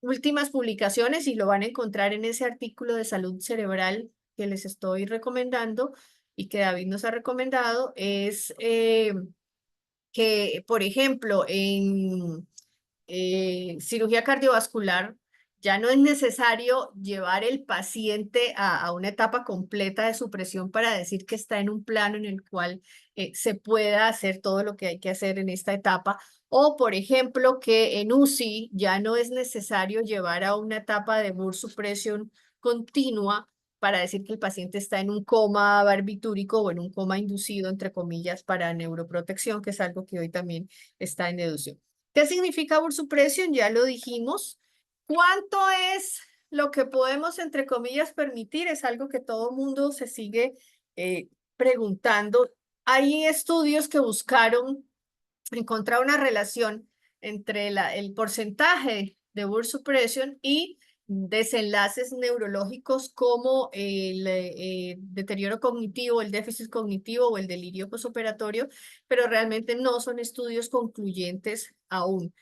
Últimas publicaciones, y lo van a encontrar en ese artículo de salud cerebral que les estoy recomendando y que David nos ha recomendado, es que, por ejemplo, en cirugía cardiovascular, ya no es necesario llevar el paciente a una etapa completa de supresión para decir que está en un plano en el cual se pueda hacer todo lo que hay que hacer en esta etapa. O, por ejemplo, que en UCI ya no es necesario llevar a una etapa de burst suppression continua para decir que el paciente está en un coma barbitúrico o en un coma inducido, entre comillas, para neuroprotección, que es algo que hoy también está en EDUCIO. ¿Qué significa burst suppression? Ya lo dijimos. ¿Cuánto es lo que podemos, entre comillas, permitir? Es algo que todo mundo se sigue preguntando. Hay estudios que buscaron encontrar una relación entre el porcentaje de burst suppression y desenlaces neurológicos como el deterioro cognitivo, el déficit cognitivo o el delirio posoperatorio, pero realmente no son estudios concluyentes aún.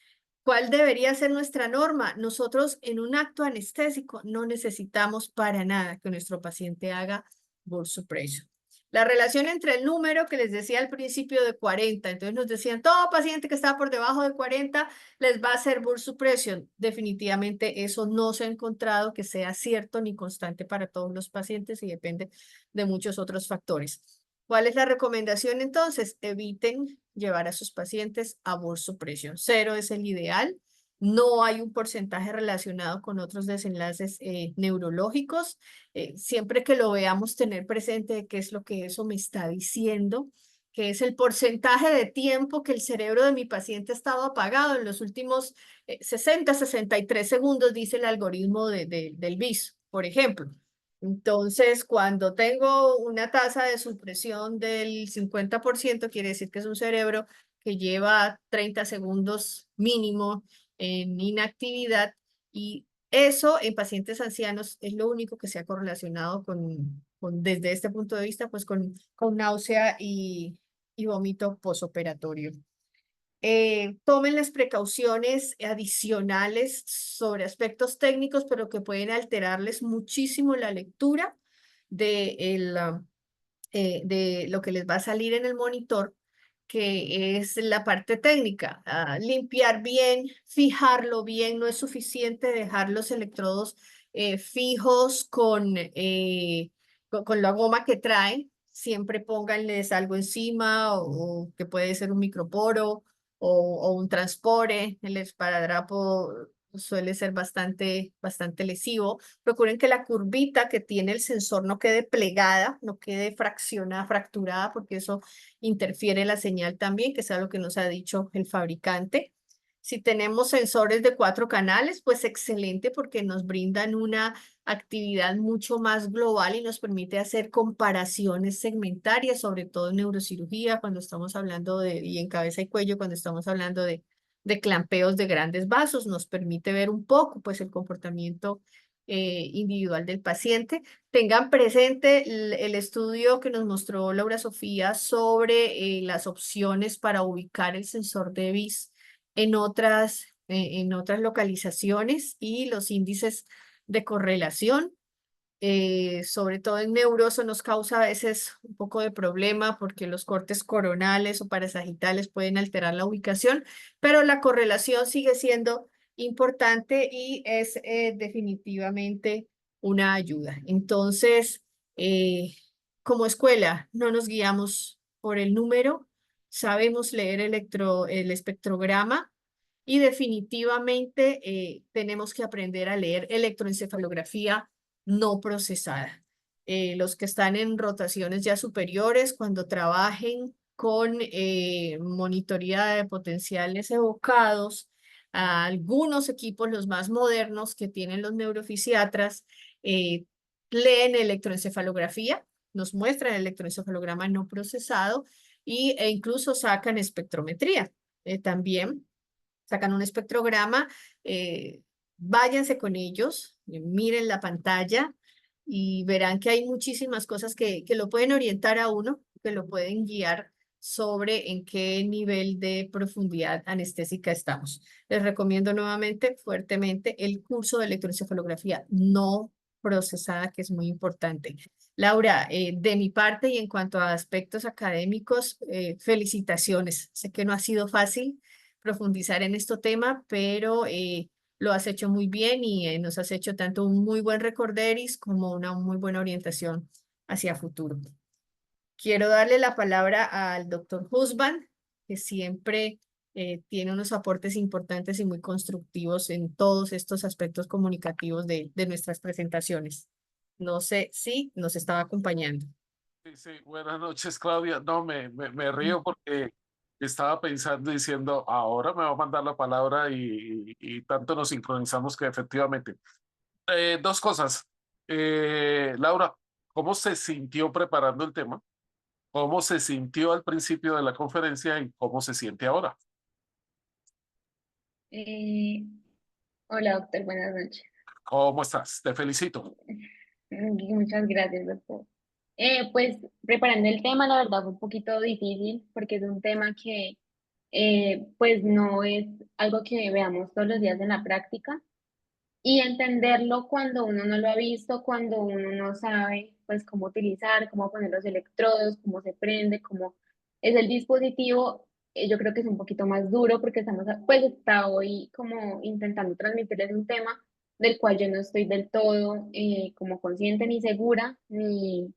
¿Cuál debería ser nuestra norma? Nosotros en un acto anestésico no necesitamos para nada que nuestro paciente haga burst suppression. La relación entre el número que les decía al principio de 40, entonces nos decían, todo paciente que está por debajo de 40 les va a hacer burst suppression. Definitivamente eso no se ha encontrado que sea cierto ni constante para todos los pacientes y depende de muchos otros factores. ¿Cuál es la recomendación entonces? Eviten llevar a sus pacientes a burst suppression. 0 es el ideal. No hay un porcentaje relacionado con otros desenlaces neurológicos. Siempre que lo veamos, tener presente qué es lo que eso me está diciendo, que es el porcentaje de tiempo que el cerebro de mi paciente ha estado apagado en los últimos 60-63 segundos, dice el algoritmo del BIS, por ejemplo. Entonces, cuando tengo una tasa de supresión del 50%, quiere decir que es un cerebro que lleva 30 segundos mínimo en inactividad, y eso en pacientes ancianos es lo único que se ha correlacionado con desde este punto de vista, pues con náusea y vómito posoperatorio. Tomen las precauciones adicionales sobre aspectos técnicos, pero que pueden alterarles muchísimo la lectura de lo que les va a salir en el monitor, que es la parte técnica. Limpiar bien, fijarlo bien, no es suficiente dejar los electrodos fijos con la goma que traen. Siempre pónganles algo encima o que puede ser un microporo o un transpore. El esparadrapo suele ser bastante lesivo. Procuren que la curvita que tiene el sensor no quede plegada, no quede fracturada, porque eso interfiere la señal también, que es algo que nos ha dicho el fabricante. Si tenemos sensores de 4 canales, pues excelente, porque nos brindan una actividad mucho más global y nos permite hacer comparaciones segmentarias, sobre todo en neurocirugía, cuando estamos hablando y en cabeza y cuello, cuando estamos hablando de clampeos de grandes vasos, nos permite ver un poco pues el comportamiento individual del paciente. Tengan presente el estudio que nos mostró Laura Sofía sobre las opciones para ubicar el sensor DEVIS en otras localizaciones y los índices de correlación. Sobre todo en neuro, eso nos causa a veces un poco de problema porque los cortes coronales o parasagitales pueden alterar la ubicación, pero la correlación sigue siendo importante y es definitivamente una ayuda. Entonces, como escuela, no nos guiamos por el número, sabemos leer el espectrograma y definitivamente tenemos que aprender a leer electroencefalografía no procesada. Los que están en rotaciones ya superiores, cuando trabajen con monitoría de potenciales evocados, algunos equipos, los más modernos que tienen los neurofisiatras, leen electroencefalografía, nos muestran el electroencefalograma no procesado e incluso sacan espectrometría. También sacan un espectrograma, váyanse con ellos, miren la pantalla y verán que hay muchísimas cosas que lo pueden orientar a uno, que lo pueden guiar sobre en qué nivel de profundidad anestésica estamos. Les recomiendo nuevamente fuertemente el curso de electroencefalografía no procesada, que es muy importante. Laura, de mi parte y en cuanto a aspectos académicos, felicitaciones. Sé que no ha sido fácil profundizar en este tema, pero lo has hecho muy bien y nos has hecho tanto un muy buen recorderis como una muy buena orientación hacia futuro. Quiero darle la palabra al doctor Husband, que siempre tiene unos aportes importantes y muy constructivos en todos estos aspectos comunicativos de nuestras presentaciones. No sé si nos estaba acompañando. Sí, sí, buenas noches, Claudia. No, me río porque estaba pensando diciendo, ahora me va a mandar la palabra y tanto nos sincronizamos que efectivamente. Dos cosas. Laura, ¿cómo se sintió preparando el tema? ¿Cómo se sintió al principio de la conferencia y cómo se siente ahora? Hola, doctor, buenas noches. ¿Cómo estás? Te felicito. Muchas gracias, doctor. Pues preparando el tema, la verdad fue un poquito difícil porque es un tema que pues no es algo que veamos todos los días en la práctica y entenderlo cuando uno no lo ha visto, cuando uno no sabe pues cómo utilizar, cómo poner los electrodos, cómo se prende, cómo es el dispositivo, yo creo que es un poquito más duro porque pues está hoy como intentando transmitirles un tema del cual yo no estoy del todo como consciente ni segura, ni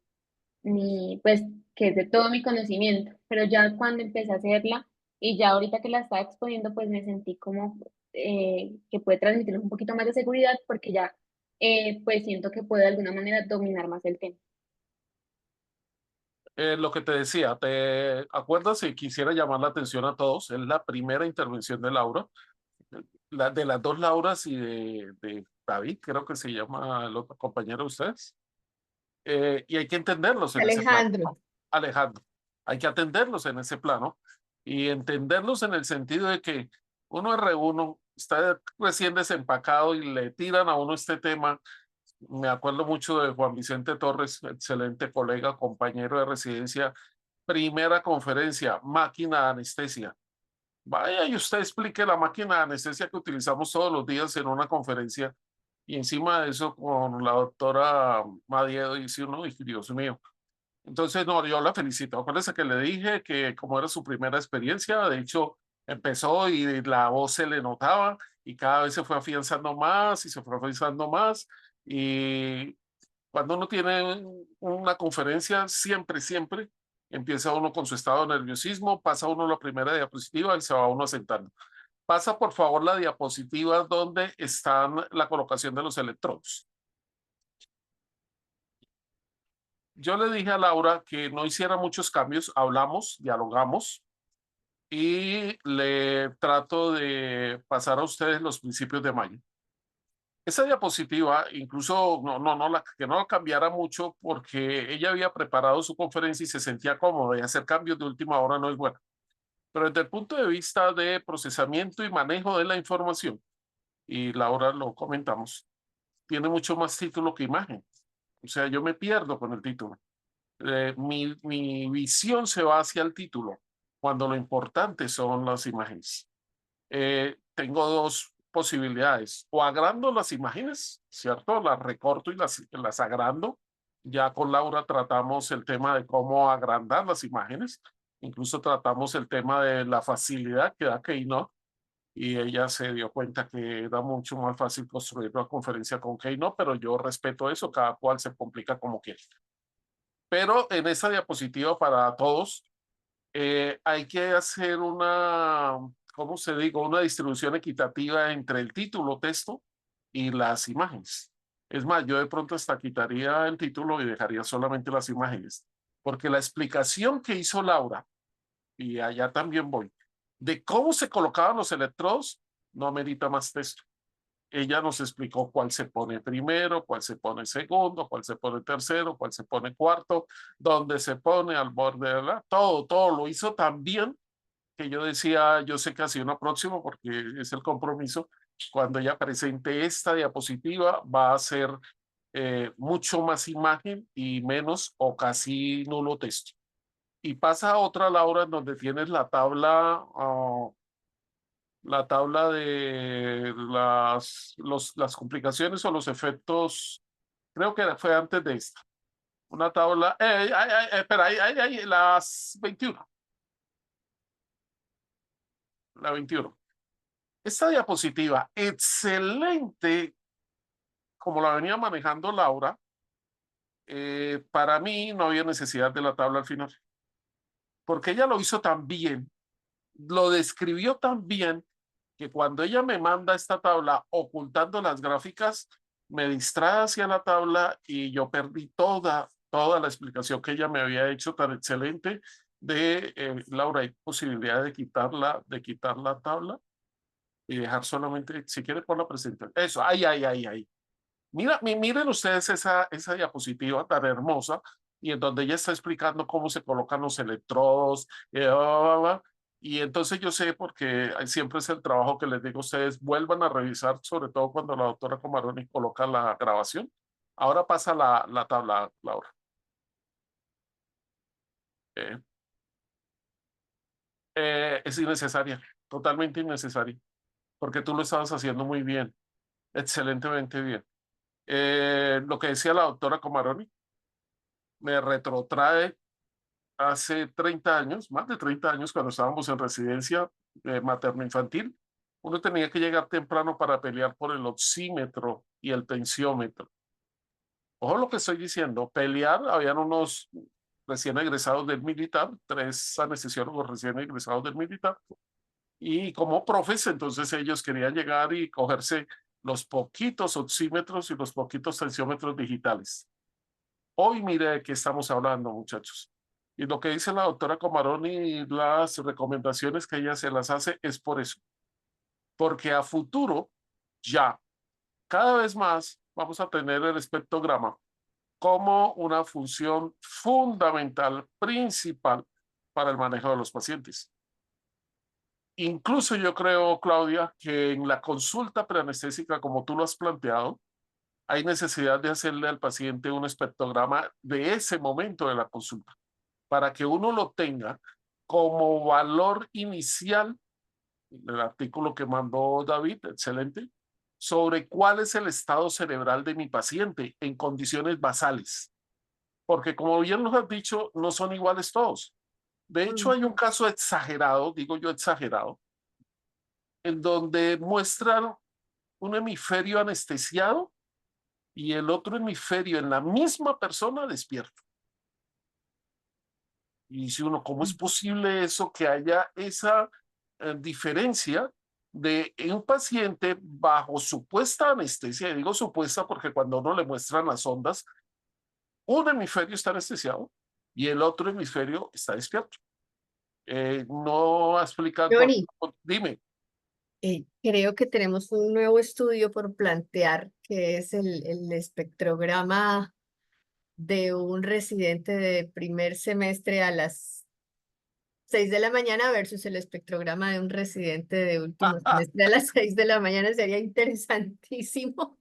pues que es de todo mi conocimiento, pero ya cuando empecé a hacerla y ya ahorita que la estaba exponiendo, pues me sentí como que puede transmitirles un poquito más de seguridad porque ya pues siento que puedo de alguna manera dominar más el tema. Lo que te decía, ¿te acuerdas? Y quisiera llamar la atención a todos, es la primera intervención de Laura, de las dos Lauras y de David, creo que se llama el otro compañero de ustedes. Y hay que entenderlos en ese plano. Alejandro. Alejandro, hay que atenderlos en ese plano y entenderlos en el sentido de que uno R1 está recién desempacado y le tiran a uno este tema Me acuerdo mucho de Juan Vicente Torres, excelente colega, compañero de residencia. Primera conferencia, máquina de anestesia. Vaya y usted explique la máquina de anestesia que utilizamos todos los días en una conferencia. Y encima de eso, con la doctora Madiedo, dice uno, "Ay, Dios mío". Entonces, no, yo la felicito. Acuérdese que le dije que como era su primera experiencia, de hecho, empezó y la voz se le notaba y cada vez se fue afianzando más y se fue afianzando más. Y cuando uno tiene una conferencia, siempre empieza uno con su estado de nerviosismo, pasa uno la primera diapositiva y se va uno sentando. Pasa por favor la diapositiva donde están la colocación de los electrodos. Yo le dije a Laura que no hiciera muchos cambios, hablamos, dialogamos y le trato de pasar a ustedes los principios de mayo. Esa diapositiva, incluso que no la cambiara mucho porque ella había preparado su conferencia y se sentía cómoda y hacer cambios de última hora no es bueno. Pero desde el punto de vista de procesamiento y manejo de la información, y Laura lo comentamos, tiene mucho más título que imagen. O sea, yo me pierdo con el título. Mi visión se va hacia el título, cuando lo importante son las imágenes. Tengo dos posibilidades. O agrando las imágenes, ¿cierto? Las recorto y las agrando. Ya con Laura tratamos el tema de cómo agrandar las imágenes. Incluso tratamos el tema de la facilidad que da Keynote. Y ella se dio cuenta que era mucho más fácil construir una conferencia con Keynote, pero yo respeto eso, cada cual se complica como quiere. Pero en esa diapositiva para todos, hay que hacer una, ¿cómo se digo? Una distribución equitativa entre el título, texto y las imágenes. Es más, yo de pronto hasta quitaría el título y dejaría solamente las imágenes, porque la explicación que hizo Laura, y allá también voy, de cómo se colocaban los electrodos, no merita más texto. Ella nos explicó cuál se pone primero, cuál se pone segundo, cuál se pone tercero, cuál se pone cuarto, dónde se pone al borde de la... Todo lo hizo tan bien que yo decía, yo sé que ha sido una próxima porque es el compromiso. Cuando ella presente esta diapositiva va a ser mucho más imagen y menos o casi nulo texto. Y pasa a otra, Laura, en donde tienes la tabla de las complicaciones o los efectos, creo que fue antes de esta. Una tabla, espera, las 21. La 21. Esta diapositiva, excelente, como la venía manejando Laura, para mí no había necesidad de la tabla al final, porque ella lo hizo tan bien, lo describió tan bien, que cuando ella me manda esta tabla ocultando las gráficas, me distrae hacia la tabla y yo perdí toda la explicación que ella me había hecho tan excelente de Laura, hay posibilidad de quitar la tabla y dejar solamente, si quiere por la presentación. Eso, ahí. Miren ustedes esa diapositiva tan hermosa y en donde ella está explicando cómo se colocan los electrodos, y entonces yo sé, porque siempre es el trabajo que les digo a ustedes, vuelvan a revisar, sobre todo cuando la doctora Comaroni coloca la grabación. Ahora pasa la tabla, Laura. Es innecesaria, totalmente innecesaria, porque tú lo estabas haciendo muy bien, excelentemente bien. Lo que decía la doctora Comaroni me retrotrae hace 30 años, más de 30 años, cuando estábamos en residencia materno-infantil. Uno tenía que llegar temprano para pelear por el oxímetro y el tensiómetro. Ojo lo que estoy diciendo, pelear, habían unos recién egresados del militar, 3 anestesiólogos recién egresados del militar, y como profes, entonces ellos querían llegar y cogerse los poquitos oxímetros y los poquitos tensiómetros digitales. Hoy mire de qué estamos hablando, muchachos. Y lo que dice la doctora Comaroni y las recomendaciones que ella se las hace es por eso. Porque a futuro, ya, cada vez más vamos a tener el espectrograma como una función fundamental, principal para el manejo de los pacientes. Incluso yo creo, Claudia, que en la consulta preanestésica, como tú lo has planteado, hay necesidad de hacerle al paciente un espectrograma de ese momento de la consulta, para que uno lo tenga como valor inicial, el artículo que mandó David, excelente, sobre cuál es el estado cerebral de mi paciente en condiciones basales. Porque como bien nos has dicho, no son iguales todos. De hecho, hay un caso exagerado, digo yo exagerado, en donde muestran un hemisferio anestesiado y el otro hemisferio en la misma persona despierto. Y dice uno, ¿cómo es posible eso, que haya esa diferencia de un paciente bajo supuesta anestesia? Y digo supuesta porque cuando uno le muestran las ondas, un hemisferio está anestesiado y el otro hemisferio está despierto. No explicar por... Johnny, Dime. creo que tenemos un nuevo estudio por plantear, que es el espectrograma de un residente de primer semestre a las 6 de la mañana versus el espectrograma de un residente de último semestre a las 6 de la mañana. Sería interesantísimo,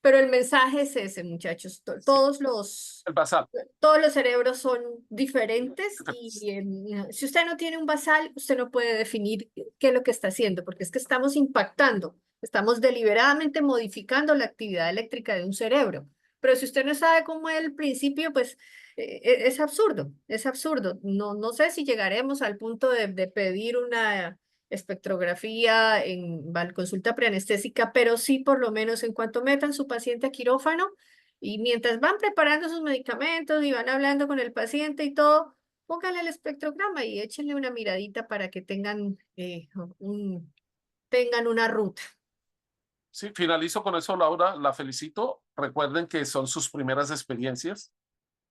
pero el mensaje es ese, muchachos. El basal. Todos los cerebros son diferentes y si usted no tiene un basal, usted no puede definir qué es lo que está haciendo, porque es que estamos impactando, estamos deliberadamente modificando la actividad eléctrica de un cerebro. Pero si usted no sabe cómo es el principio, pues es absurdo, es absurdo. No sé si llegaremos al punto de pedir una espectrografía en consulta preanestésica, pero sí por lo menos en cuanto metan su paciente a quirófano y mientras van preparando sus medicamentos y van hablando con el paciente y todo, pónganle el espectrograma y échenle una miradita para que tengan, tengan una ruta. Sí, finalizo con eso, Laura. La felicito. Recuerden que son sus primeras experiencias.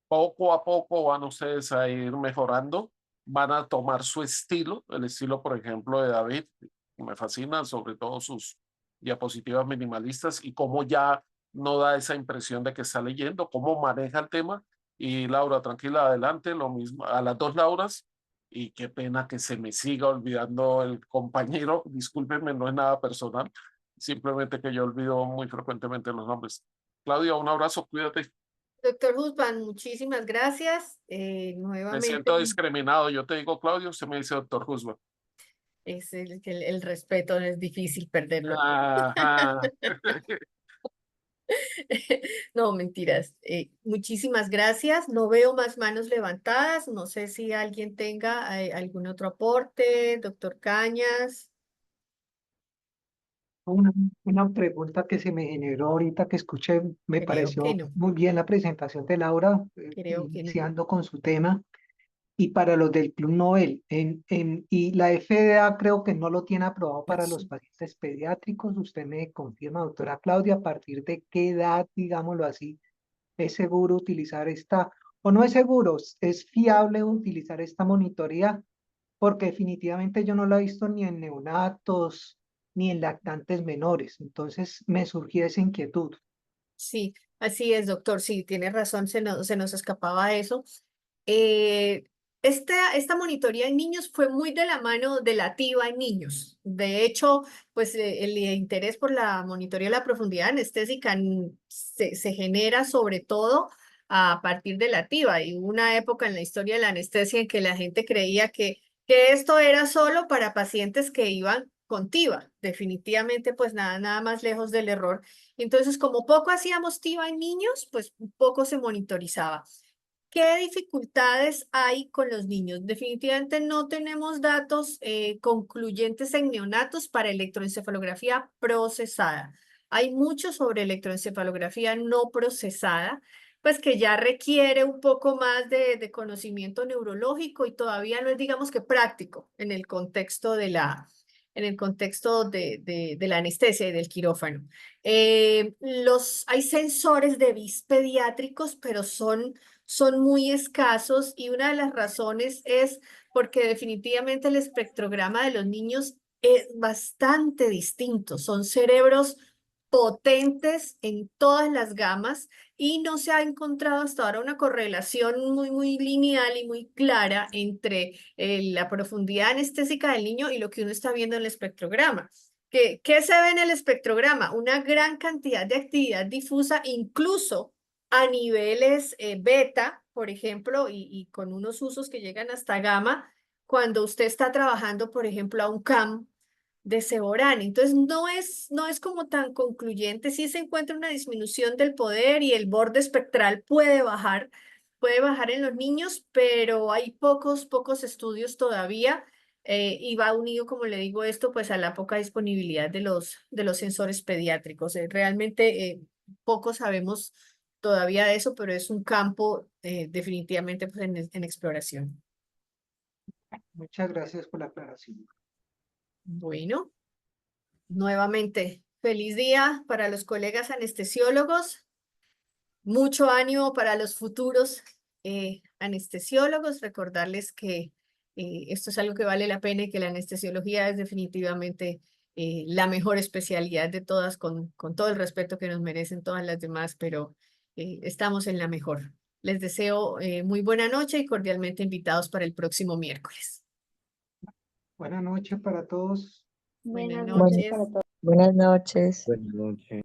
Poco a poco van ustedes a ir mejorando. Van a tomar su estilo, el estilo, por ejemplo, de David. Me fascina, sobre todo sus diapositivas minimalistas y cómo ya no da esa impresión de que está leyendo, cómo maneja el tema. Y Laura, tranquila, adelante, lo mismo a las dos Lauras. Y qué pena que se me siga olvidando el compañero. Discúlpenme, no es nada personal. Simplemente que yo olvido muy frecuentemente los nombres. Claudia, un abrazo, cuídate. Doctor Husband, muchísimas gracias. Me Nuevamente, siento discriminado. Yo te digo Claudio, usted me dice doctor Husband. es el respeto, es difícil perderlo. Ajá. No, mentiras. Muchísimas gracias. No veo más manos levantadas. No sé si alguien tenga algún otro aporte, doctor Cañas. Una, una pregunta que se me generó ahorita que escuché, me Creo que pareció no, muy bien la presentación de Laura, creo que no. iniciando con su tema. Y para los del Club Nobel, y la FDA creo que no lo tiene aprobado para los pacientes pediátricos. Usted me confirma, doctora Claudia, a partir de qué edad, digámoslo así, es seguro utilizar esta, o no es seguro, es fiable utilizar esta monitoría, porque definitivamente yo no la he visto ni en neonatos ni en lactantes menores. Entonces me surgió esa inquietud. Sí, así es, doctor. Sí, tiene razón, se nos escapaba eso. Eh, esta monitoría en niños fue muy de la mano de la TIVA en niños. De hecho, pues el interés por la monitoría de la profundidad anestésica se genera sobre todo a partir de la TIVA. Y hubo una época en la historia de la anestesia en que la gente creía que esto era solo para pacientes que iban con TIVA. Definitivamente, pues nada más lejos del error. Entonces, como poco hacíamos TIVA en niños, pues poco se monitorizaba. ¿Qué dificultades hay con los niños? Definitivamente no tenemos datos concluyentes en neonatos para electroencefalografía procesada. Hay mucho sobre electroencefalografía no procesada, pues que ya requiere un poco más de conocimiento neurológico y todavía no es, digamos que práctico en el contexto en el contexto de la anestesia y del quirófano. Hay sensores de BIS pediátricos, pero son muy escasos y una de las razones es porque definitivamente el espectrograma de los niños es bastante distinto. Son cerebros potentes en todas las gamas y no se ha encontrado hasta ahora una correlación muy lineal y muy clara entre la profundidad anestésica del niño y lo que uno está viendo en el espectrograma. ¿Qué se ve en el espectrograma? Una gran cantidad de actividad difusa, incluso a niveles beta, por ejemplo, y con unos usos que llegan hasta gamma, cuando usted está trabajando, por ejemplo, a un CAM de Seborani. Entonces, no es como tan concluyente. Sí se encuentra una disminución del poder y el borde espectral puede bajar en los niños, pero hay pocos estudios todavía. Y va unido, como le digo, esto pues a la poca disponibilidad de los sensores pediátricos. Realmente poco sabemos todavía de eso, pero es un campo definitivamente pues, en exploración. Muchas gracias por la aclaración. Bueno, nuevamente, feliz día para los colegas anestesiólogos. Mucho ánimo para los futuros anestesiólogos. Recordarles que esto es algo que vale la pena y que la anestesiología es definitivamente la mejor especialidad de todas, con todo el respeto que nos merecen todas las demás, pero estamos en la mejor. Les deseo muy buena noche y cordialmente invitados para el próximo miércoles. Buenas noches para todos. Buenas Buenas noches noches. para todos. Buenas noches. Buenas noches.